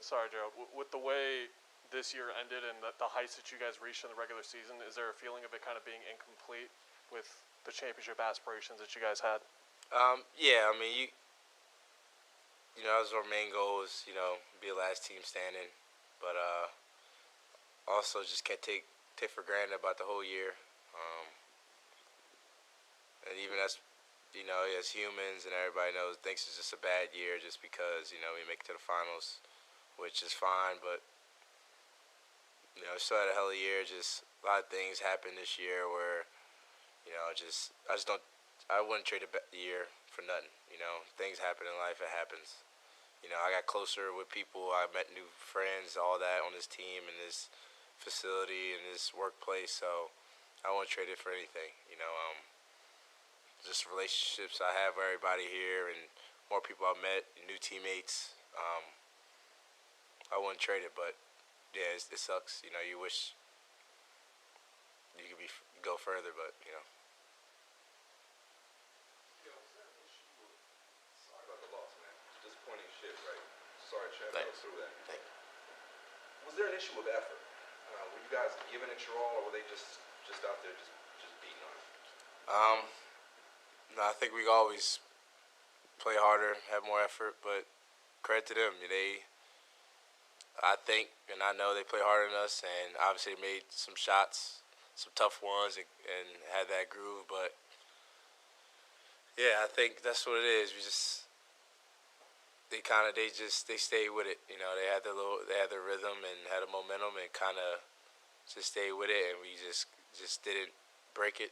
[SPEAKER 16] sorry, Gerald. With the way this year ended and the heights that you guys reached in the regular season, is there a feeling of it kind of being incomplete with the championship aspirations that you guys had?
[SPEAKER 11] Yeah, that was our main goal, was, be the last team standing. But also just can't take for granted about the whole year. And even as humans, and everybody thinks it's just a bad year just because, we make it to the finals, which is fine, but, still had a hell of a year. Just a lot of things happened this year where, I wouldn't trade a year for nothing. Things happen in life, it happens. I got closer with people, I met new friends, all that on this team and this facility and this workplace, so I wouldn't trade it for anything. Just relationships I have with everybody here and more people I've met, new teammates. I wouldn't trade it, but yeah, it sucks. You wish you could go further, but
[SPEAKER 18] Sorry about the loss, man. Disappointing shit, right? Sorry, Chad, I was through that.
[SPEAKER 11] Thank you.
[SPEAKER 18] Was there an issue with effort? Were you guys giving it your all, or were they just out there just beating on it?
[SPEAKER 11] No, I think we always play harder, have more effort, but credit to them. I think, and I know they play harder than us, and obviously they made some shots, some tough ones, and had that groove. But yeah, I think that's what it is. They stayed with it. They had their rhythm and had a momentum, and kind of just stayed with it, and we just didn't break it.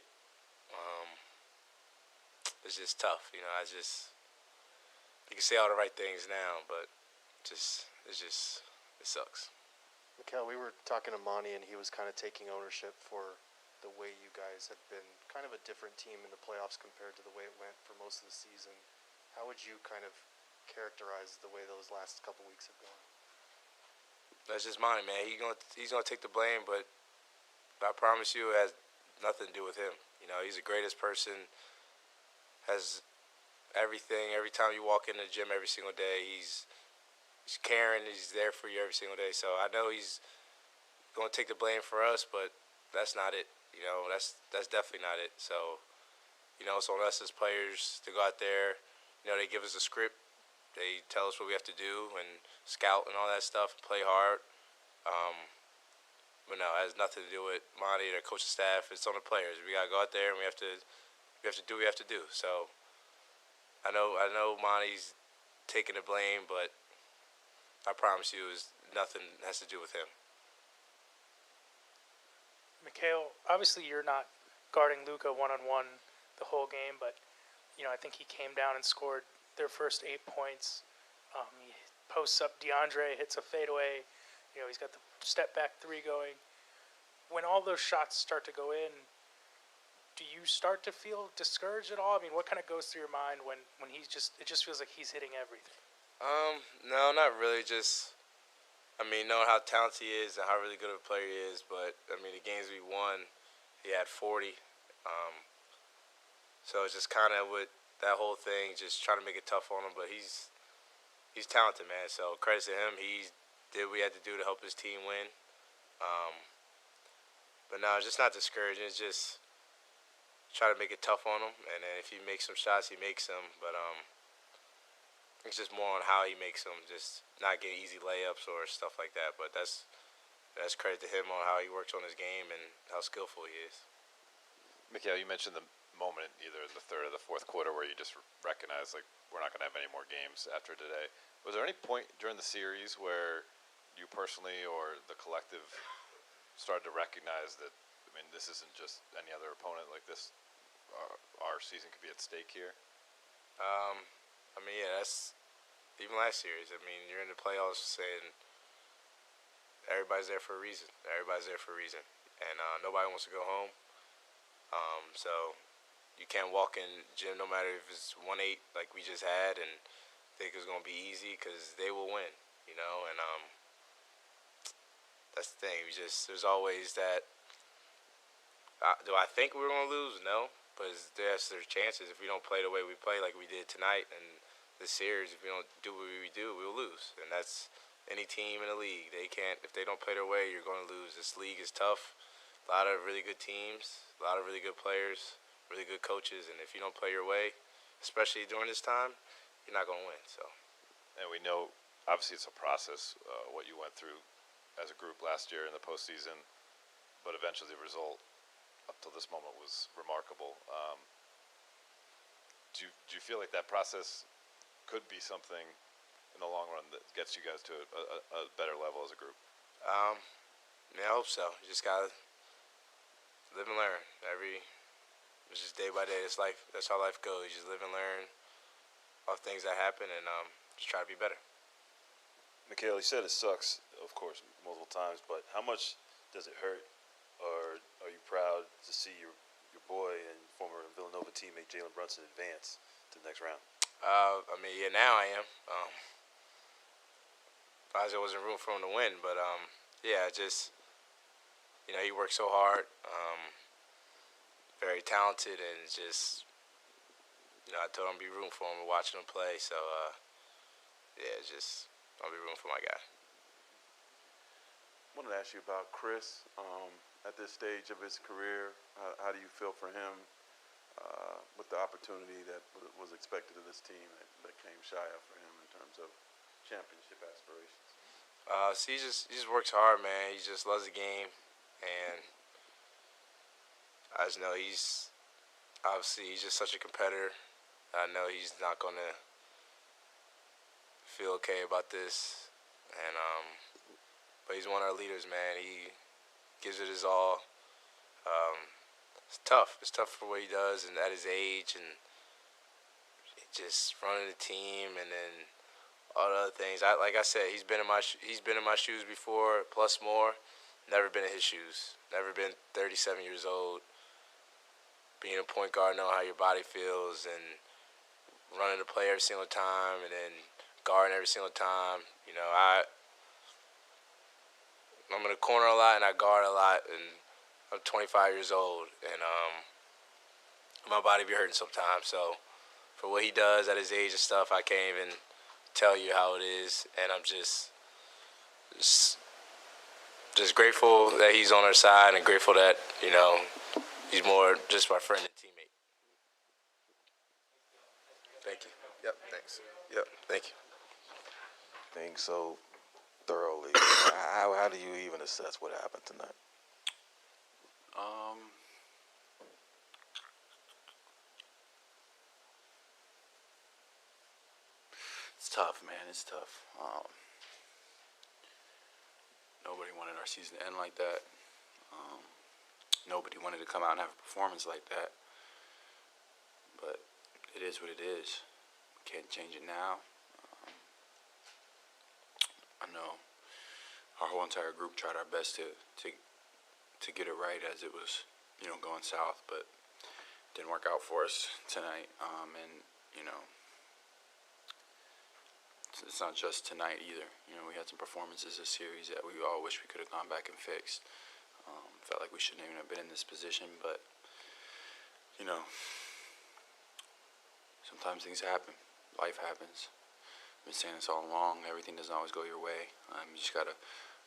[SPEAKER 11] It's just tough, you can say all the right things now, but it sucks.
[SPEAKER 23] Mikael, we were talking to Monty, and he was kind of taking ownership for
[SPEAKER 10] the way you guys have been kind of a different team in the playoffs compared to the way it went for most of the season. How would you kind of characterize the way those last couple weeks have gone?
[SPEAKER 19] That's just mine, man. He's gonna take the blame, but I promise you, it has nothing to do with him. You know, he's the greatest person. Has everything. Every time you walk in the gym, every single day, he's caring. He's there for you every single day. So I know he's gonna take the blame for us, but that's not it. You know, that's definitely not it. So, you know, it's on us as players to go out there. You know, they give us a script. They tell us what we have to do and scout and all that stuff and play hard. But no, it has nothing to do with Monty or coaching staff. It's on the players. We gotta go out there and we have to do what we have to do. So I know Monty's taking the blame, but I promise you, nothing has to do with him.
[SPEAKER 23] Mikhail, obviously you're not guarding Luka one-on-one the whole game, but you know I think he came down and scored their first 8 points. He posts up DeAndre, hits a fadeaway. You know, he's got the step back three going. When all those shots start to go in, do you start to feel discouraged at all? I mean, what kind of goes through your mind when it just feels like he's hitting everything?
[SPEAKER 19] No, not really. Just, I mean, knowing how talented he is and how really good of a player he is. But I mean, the games we won, he had 40. So it's just kind of with that whole thing, just trying to make it tough on him. But he's talented, man. So credit to him. He did what he had to do to help his team win. But no, it's just not discouraging. It's just try to make it tough on him. And then if he makes some shots, he makes them. But it's just more on how he makes them. Just not getting easy layups or stuff like that. But that's credit to him on how he works on his game and how skillful he is.
[SPEAKER 24] Mikhail, you mentioned the moment either in the third or the fourth quarter where you just recognized, like, we're not going to have any more games after today. Was there any point during the series where you personally or the collective started to recognize that, I mean, this isn't just any other opponent, like this, our season could be at stake here?
[SPEAKER 19] I mean, yeah, that's even last series. I mean, you're in the playoffs saying everybody's there for a reason. Everybody's there for a reason. And nobody wants to go home. So you can't walk in gym no matter if it's 1-8 like we just had and think it's going to be easy because they will win, you know. And that's the thing. There's always that. Do I think we're going to lose? No. But there's chances if we don't play the way we play like we did tonight and this series, if we don't do what we do, we'll lose. And that's any team in the league. They can't, if they don't play their way, you're going to lose. This league is tough. A lot of really good teams, a lot of really good players, really good coaches, and if you don't play your way, especially during this time, you're not going to win. So,
[SPEAKER 24] and we know, obviously, it's a process, what you went through as a group last year in the postseason, but eventually the result up till this moment was remarkable. Do you feel like that process could be something in the long run that gets you guys to a better level as a group?
[SPEAKER 19] Yeah, I hope so. You just gotta live and learn. It's just day by day. It's life. That's how life goes. You just live and learn off things that happen, and just try to be better.
[SPEAKER 25] Mikhail, you said it sucks, of course, multiple times, but how much does it hurt, or are you proud to see your boy and former Villanova teammate Jalen Brunson advance to the next round?
[SPEAKER 19] I mean, yeah, now I am. Probably there wasn't room for him to win, but yeah, just, you know, he worked so hard, very talented, and just, you know, I told him to be rooting for him and watching him play. So yeah, just I'll be rooting for my guy.
[SPEAKER 18] I wanted to ask you about Chris. At this stage of his career, how do you feel for him with the opportunity that was expected of this team that came shy of for him in terms of championship aspirations?
[SPEAKER 19] So he just works hard, man. He just loves the game, and I just know he's just such a competitor. I know he's not gonna feel okay about this, and but he's one of our leaders, man. He gives it his all. It's tough. It's tough for what he does, and at his age, and just running the team, and then all the other things. Like I said, he's been in my shoes before, plus more, Never been in his shoes. Never been 37 years old. Being a point guard, know how your body feels, and running the play every single time, and then guarding every single time. You know, I'm in the corner a lot, and I guard a lot, and I'm 25 years old, and my body be hurting sometimes. So for what he does at his age and stuff, I can't even tell you how it is, and I'm just grateful that he's on our side, and grateful that, you know, he's more just my friend and teammate. Thank you. Yep, thanks. Yep, thank you.
[SPEAKER 9] Think so thoroughly. How do you even assess what happened tonight?
[SPEAKER 6] It's tough, man. It's tough. Nobody wanted our season to end like that. Nobody wanted to come out and have a performance like that. But it is what it is. Can't change it now. I know our whole entire group tried our best to get it right as it was, you know, going south, but it didn't work out for us tonight. And you know, it's not just tonight either. You know, we had some performances this series that we all wish we could have gone back and fixed. Felt like we shouldn't even have been in this position, but you know, sometimes things happen. Life happens. I've been saying this all along. Everything doesn't always go your way. You just gotta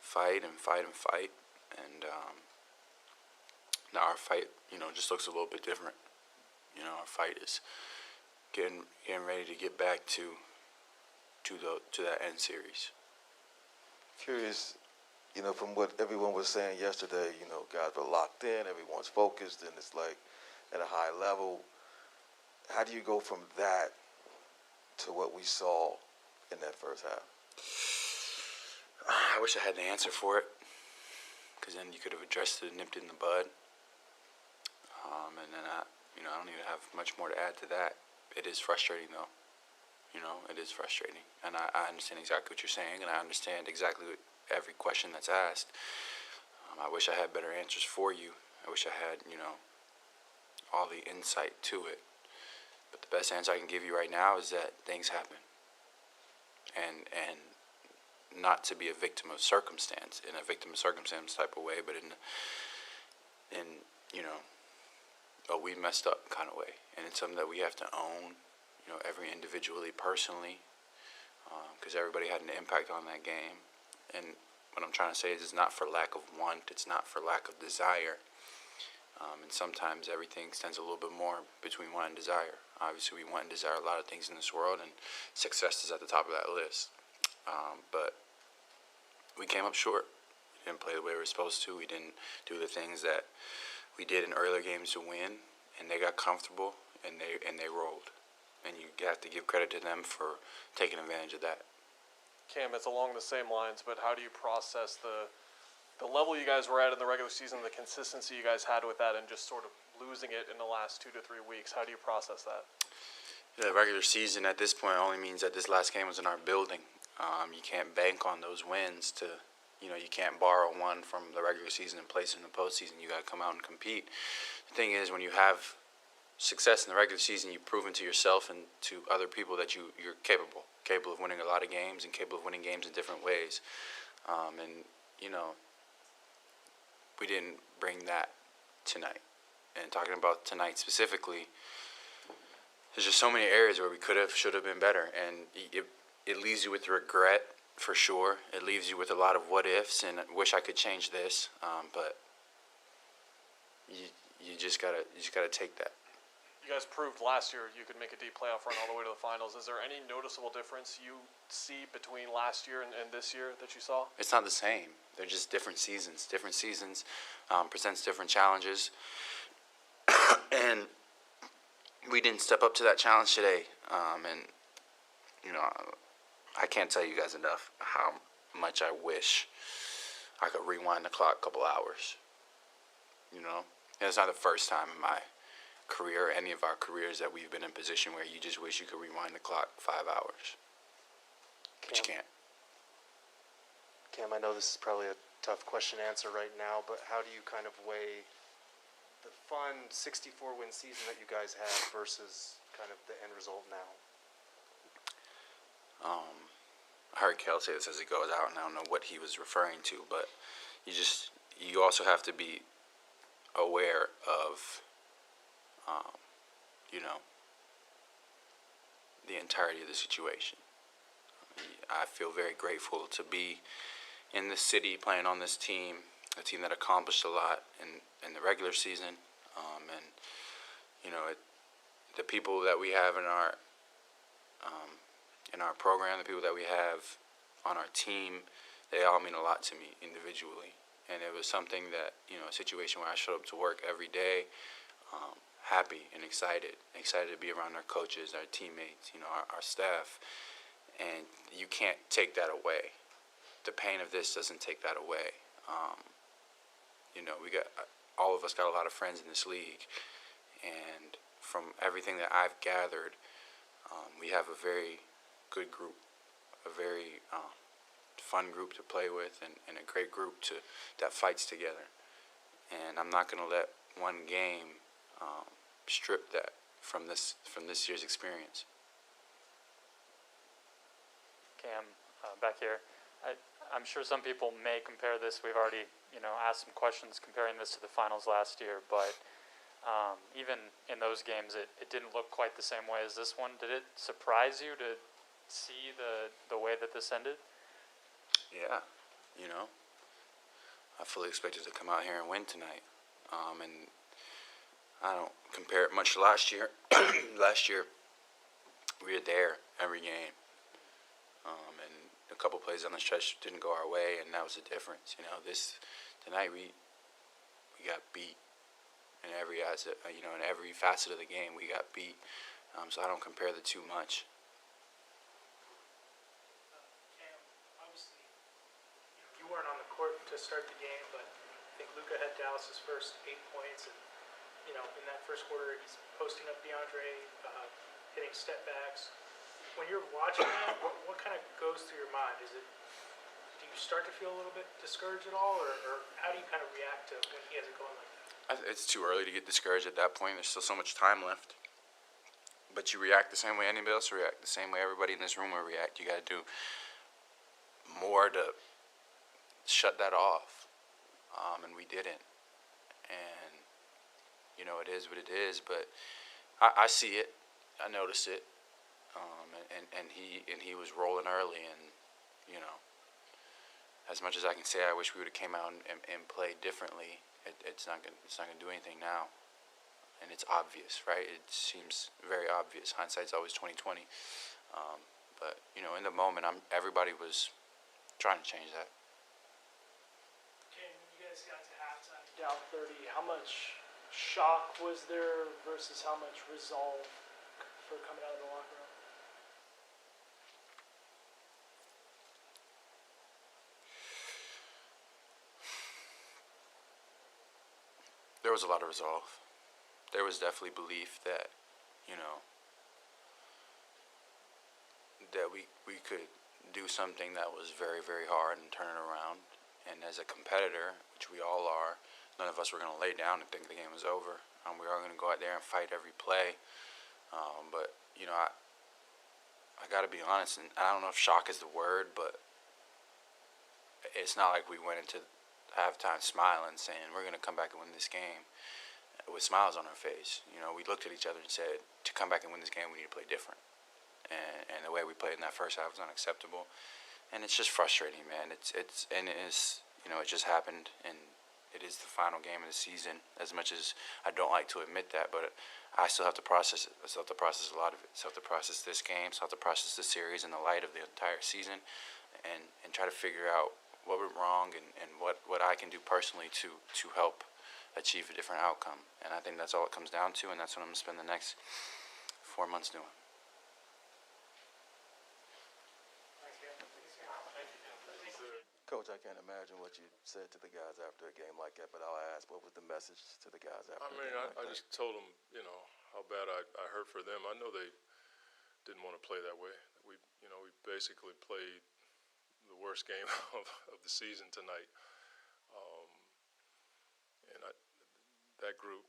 [SPEAKER 6] fight and fight and fight. And now our fight, you know, just looks a little bit different. You know, our fight is getting ready to get back to that end series.
[SPEAKER 9] Curious, you know, from what everyone was saying yesterday, you know, guys were locked in, everyone's focused, and it's like at a high level. How do you go from that to what we saw in that first half?
[SPEAKER 6] I wish I had the answer for it, because then you could have addressed it and nipped it in the bud. And then I don't even have much more to add to that. It is frustrating, though. You know, it is frustrating, and I understand exactly what you're saying, and I understand exactly every question that's asked. I wish I had better answers for you. I wish I had, you know, all the insight to it. But the best answer I can give you right now is that things happen, and not to be a victim of circumstance, in a victim of circumstance type of way, but in you know, we messed up kind of way, and it's something that we have to own, you know, every individually, personally, because everybody had an impact on that game. And what I'm trying to say is it's not for lack of want, it's not for lack of desire. And sometimes everything stands a little bit more between want and desire. Obviously, we want and desire a lot of things in this world, and success is at the top of that list. But we came up short. We didn't play the way we were supposed to. We didn't do the things that we did in earlier games to win, and they got comfortable, and they rolled. And you have to give credit to them for taking advantage of that.
[SPEAKER 16] Cam, it's along the same lines, but how do you process the level you guys were at in the regular season, the consistency you guys had with that, and just sort of losing it in the last 2 to 3 weeks? How do you process that?
[SPEAKER 6] The regular season at this point only means that this last game was in our building. You can't bank on those wins to, you know, you can't borrow one from the regular season and place it in the postseason. You got to come out and compete. The thing is, when you have success in the regular season, you've proven to yourself and to other people that you're capable of winning a lot of games and capable of winning games in different ways. And, you know, we didn't bring that tonight. And talking about tonight specifically, there's just so many areas where we could have, should have been better. And it leaves you with regret, for sure. It leaves you with a lot of what ifs and wish I could change this. But you just gotta take that.
[SPEAKER 16] You guys proved last year you could make a deep playoff run all the way to the finals. Is there any noticeable difference you see between last year and this year that you saw?
[SPEAKER 6] It's not the same. They're just different seasons. Different seasons presents different challenges. And we didn't step up to that challenge today. And, you know, I can't tell you guys enough how much I wish I could rewind the clock a couple hours. You know? And it's not the first time in my career, any of our careers, that we've been in a position where you just wish you could rewind the clock 5 hours. But you can't.
[SPEAKER 10] Cam, I know this is probably a tough question to answer right now, but how do you kind of weigh the fun 64-win season that you guys had versus kind of the end result now?
[SPEAKER 6] I heard Kel say this as he goes out, and I don't know what he was referring to, but you also have to be aware of, the entirety of the situation. I feel very grateful to be in this city playing on this team, a team that accomplished a lot in the regular season, and the people that we have in our program, the people that we have on our team, they all mean a lot to me individually. And it was something that, a situation where I showed up to work every day, happy and excited to be around our coaches, our teammates, our staff. And you can't take that away. The pain of this doesn't take that away. All of us got a lot of friends in this league, and from everything that I've gathered, we have a very good group, a very fun group to play with, and a great group that fights together. And I'm not going to let one game strip that from this year's experience.
[SPEAKER 4] Cam, back here. I'm sure some people may compare this. We've already, asked some questions comparing this to the finals last year, but even in those games, it didn't look quite the same way as this one. Did it surprise you to see the way that this ended?
[SPEAKER 6] Yeah, I fully expected to come out here and win tonight, and I don't compare it much to last year. Last year, we were there every game, and a couple plays on the stretch didn't go our way, and that was the difference. Tonight we got beat in every asset, in every facet of the game we got beat. So I don't compare the two much.
[SPEAKER 23] Obviously, you weren't on the court to start the game, but I think Luka had Dallas's first 8 points, and in that first quarter, he's posting up DeAndre, hitting step backs. When you're watching that, what kind of goes through your mind? Do you start to feel a little bit discouraged at all, or how do you kind of react to when he has it going like that?
[SPEAKER 6] It's too early to get discouraged at that point. There's still so much time left. But you react the same way anybody else will react, the same way everybody in this room will react. You got to do more to shut that off, and we didn't. And it is what it is. But I see it, I notice it, and he was rolling early. And as much as I can say, I wish we would have came out and played differently. It's not gonna do anything now. And it's obvious, right? It seems very obvious. Hindsight's always 20/20. But in the moment, everybody was trying to change that.
[SPEAKER 23] Okay, when you guys got to halftime, down 30, how much shock was there versus how much resolve for coming out of the locker room?
[SPEAKER 6] There was a lot of resolve. There was definitely belief that, that we could do something that was very, very hard and turn it around. And as a competitor, which we all are, none of us were going to lay down and think the game was over. We were all going to go out there and fight every play. But I got to be honest, and I don't know if shock is the word, but it's not like we went into halftime smiling, saying we're going to come back and win this game with smiles on our face. We looked at each other and said, to come back and win this game, we need to play different. And the way we played in that first half was unacceptable. And it's just frustrating, man. It just happened, and it is the final game of the season. As much as I don't like to admit that, but I still have to process it. I still have to process a lot of it. I still have to process this game. I still have to process the series in the light of the entire season, and try to figure out what went wrong and what I can do personally to help achieve a different outcome. And I think that's all it comes down to, and that's what I'm going to spend the next 4 months doing.
[SPEAKER 9] Coach, I can't imagine what you said to the guys after a game like that, but I'll ask, what was the message to the guys after a game like that?
[SPEAKER 17] I just told them, how bad I hurt for them. I know they didn't want to play that way. We basically played the worst game of the season tonight. that group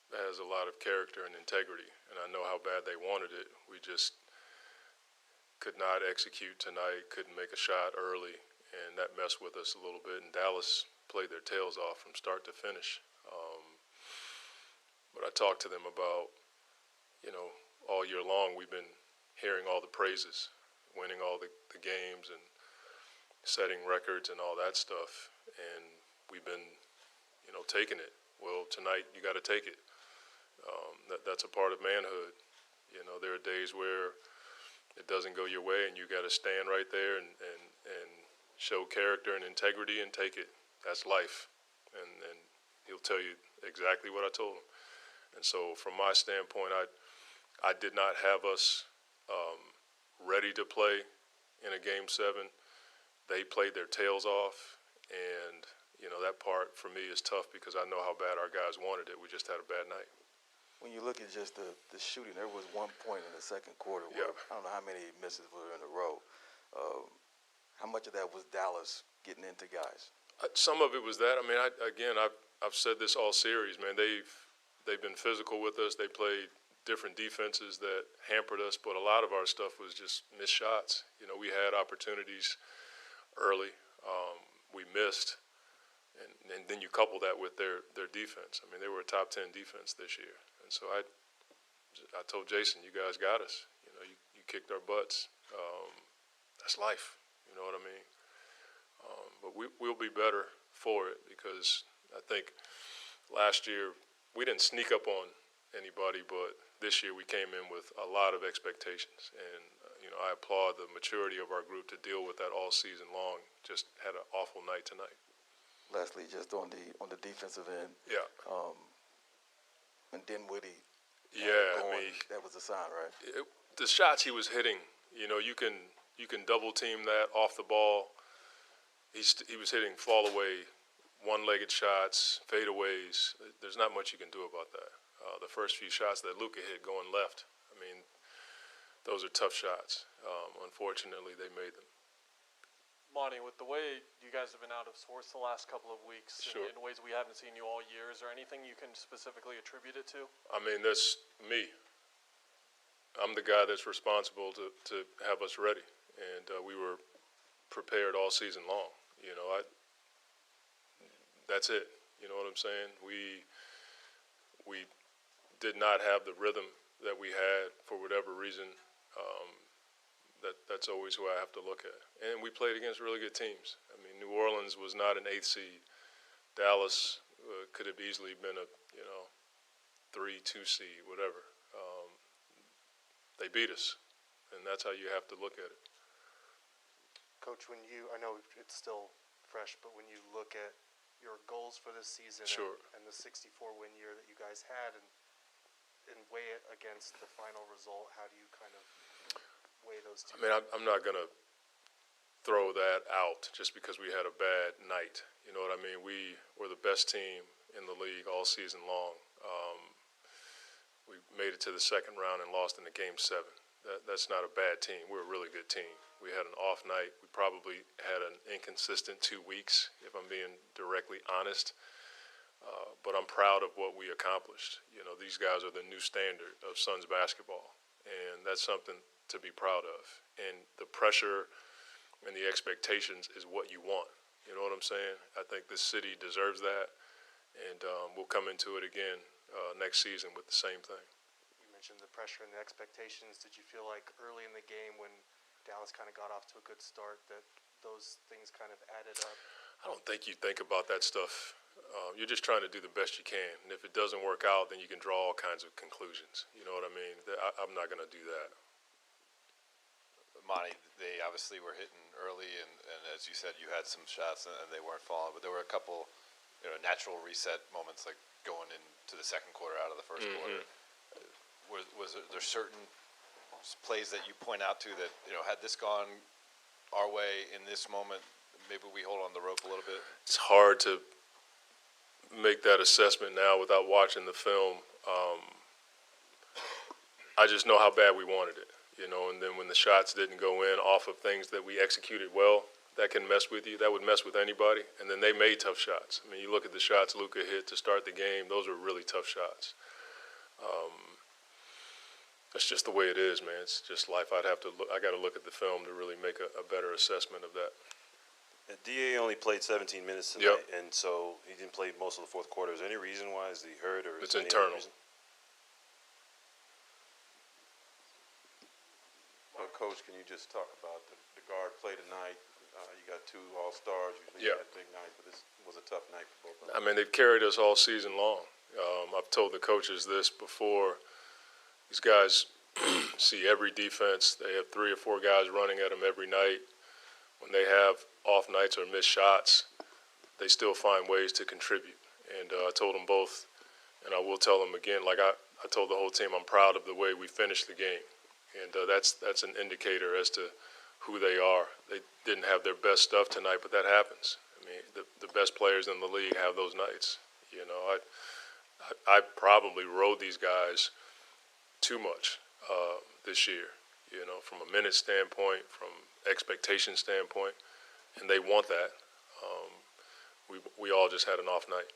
[SPEAKER 17] has a lot of character and integrity, and I know how bad they wanted it. We just could not execute tonight, couldn't make a shot early, and that messed with us a little bit. And Dallas played their tails off from start to finish. But I talked to them about, all year long we've been hearing all the praises, winning all the games and setting records and all that stuff, and we've been, taking it. Well, tonight you got to take it. That's a part of manhood. There are days where it doesn't go your way, and you got to stand right there and show character and integrity and take it. That's life, and he'll tell you exactly what I told him. And so, from my standpoint, I did not have us ready to play in a Game 7. They played their tails off, and that part for me is tough because I know how bad our guys wanted it. We just had a bad night.
[SPEAKER 9] When you look at just the shooting, there was one point in the second quarter where I don't know how many misses were in a row. How much of that was Dallas getting into guys?
[SPEAKER 17] Some of it was that. I mean, I've said this all series, man. They've been physical with us. They played different defenses that hampered us, but a lot of our stuff was just missed shots. We had opportunities early. We missed. And then you couple that with their defense. I mean, they were a top 10 defense this year. And so I told Jason, you guys got us. You kicked our butts. That's life. You know what I mean? But we'll be better for it because I think last year we didn't sneak up on anybody, but this year we came in with a lot of expectations. And, I applaud the maturity of our group to deal with that all season long. Just had an awful night tonight.
[SPEAKER 9] Lastly, just on the defensive end.
[SPEAKER 17] Yeah.
[SPEAKER 9] And Dinwiddie.
[SPEAKER 17] Yeah,
[SPEAKER 9] that was a sign, right?
[SPEAKER 17] The shots he was hitting, you can double team that off the ball. He was hitting fall away, one-legged shots, fadeaways. There's not much you can do about that. The first few shots that Luka hit going left, those are tough shots. Unfortunately, they made them.
[SPEAKER 16] Monty, with the way you guys have been out of sorts the last couple of weeks, in ways we haven't seen you all year, is there anything you can specifically attribute it to?
[SPEAKER 17] That's me. I'm the guy that's responsible to have us ready, and we were prepared all season long. That's it. You know what I'm saying? We did not have the rhythm that we had for whatever reason. That's always who I have to look at. And we played against really good teams. New Orleans was not an 8th seed. Dallas could have easily been a 3-2 seed, whatever. They beat us, and that's how you have to look at it.
[SPEAKER 10] Coach, I know it's still fresh, but when you look at your goals for this season and the 64-win year that you guys had and weigh it against the final result, how do you kind of weigh those two?
[SPEAKER 17] I'm not going to throw that out just because we had a bad night. You know what I mean? We were the best team in the league all season long. We made it to the second round and lost in the Game 7. That's not a bad team. We're a really good team. We had an off night. We probably had an inconsistent 2 weeks, if I'm being directly honest. But I'm proud of what we accomplished. These guys are the new standard of Suns basketball, and that's something to be proud of. And the pressure and the expectations is what you want. You know what I'm saying? I think this city deserves that, and we'll come into it again next season with the same thing.
[SPEAKER 10] You mentioned the pressure and the expectations. Did you feel like early in the game when Dallas kind of got off to a good start that those things kind of added up?
[SPEAKER 17] I don't think you think about that stuff. You're just trying to do the best you can. And if it doesn't work out, then you can draw all kinds of conclusions. You know what I mean? I'm not going to do that.
[SPEAKER 24] Monty, they obviously were hitting early, and as you said, you had some shots and they weren't falling, but there were a couple natural reset moments, like going into the second quarter out of the first quarter. Was there certain plays that you point out to that, had this gone our way in this moment, maybe we hold on the rope a little bit?
[SPEAKER 17] It's hard to make that assessment now without watching the film. I just know how bad we wanted it, and then when the shots didn't go in off of things that we executed well, that can mess with you. That would mess with anybody. And then they made tough shots. I mean, you look at the shots Luka hit to start the game; those were really tough shots. That's just the way it is, man. It's just life. I got to look at the film to really make a better assessment of that.
[SPEAKER 25] DA only played 17 minutes tonight, and so he didn't play most of the fourth quarter. Is there any reason why? Is he hurt or?
[SPEAKER 17] It's internal.
[SPEAKER 18] Well, Coach, can you just talk about the guard play tonight? You got two All-Stars. Usually you had a big night, but this was a tough night for both of them.
[SPEAKER 17] I mean, they've carried us all season long. I've told the coaches this before. These guys see every defense. They have 3 or 4 guys running at them every night. When they have off nights or missed shots, they still find ways to contribute. And I told them both, and I will tell them again, like I told the whole team, I'm proud of the way we finished the game. And that's an indicator as to who they are. They didn't have their best stuff tonight, but that happens. I mean, the best players in the league have those nights. You know, I probably rode these guys too much this year, you know, from a minute standpoint, from expectation standpoint, and they want that. We all just had an off night.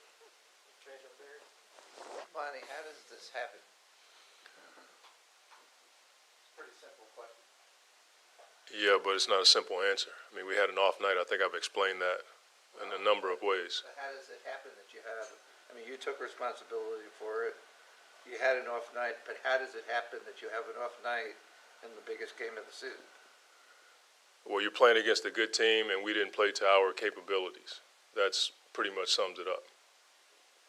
[SPEAKER 5] Monty, how does this happen? Pretty simple question.
[SPEAKER 17] Yeah, but it's not a simple answer. I mean, we had an off night. I think I've explained that in a number of ways.
[SPEAKER 5] How does it happen that you have, I mean, you took responsibility for it. You had an off night, but how does it happen that you have an off night in the biggest game of the season?
[SPEAKER 17] Well, you're playing against a good team, and we didn't play to our capabilities. That's pretty much sums it up.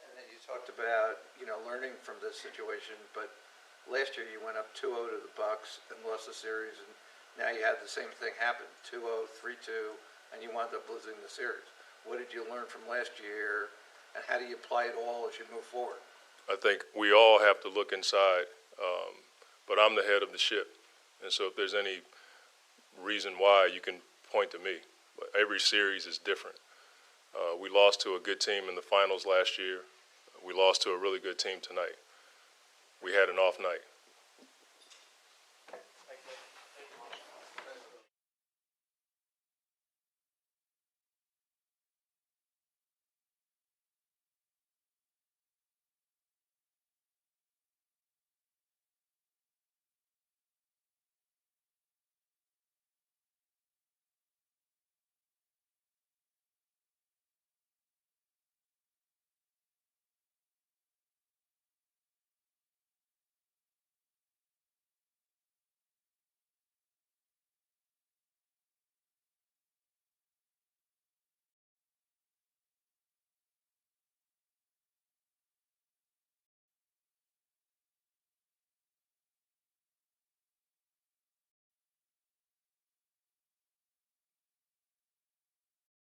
[SPEAKER 5] And then you talked about, you know, learning from this situation, but last year you went up 2-0 to the Bucks and lost the series, and now you had the same thing happen, 2-0, 3-2, and you wound up losing the series. What did you learn from last year, and how do you apply it all as you move forward?
[SPEAKER 17] I think we all have to look inside, but I'm the head of the ship. And so if there's any reason why, you can point to me. But every series is different. We lost to a good team in the finals last year. We lost to a really good team tonight. We had an off night.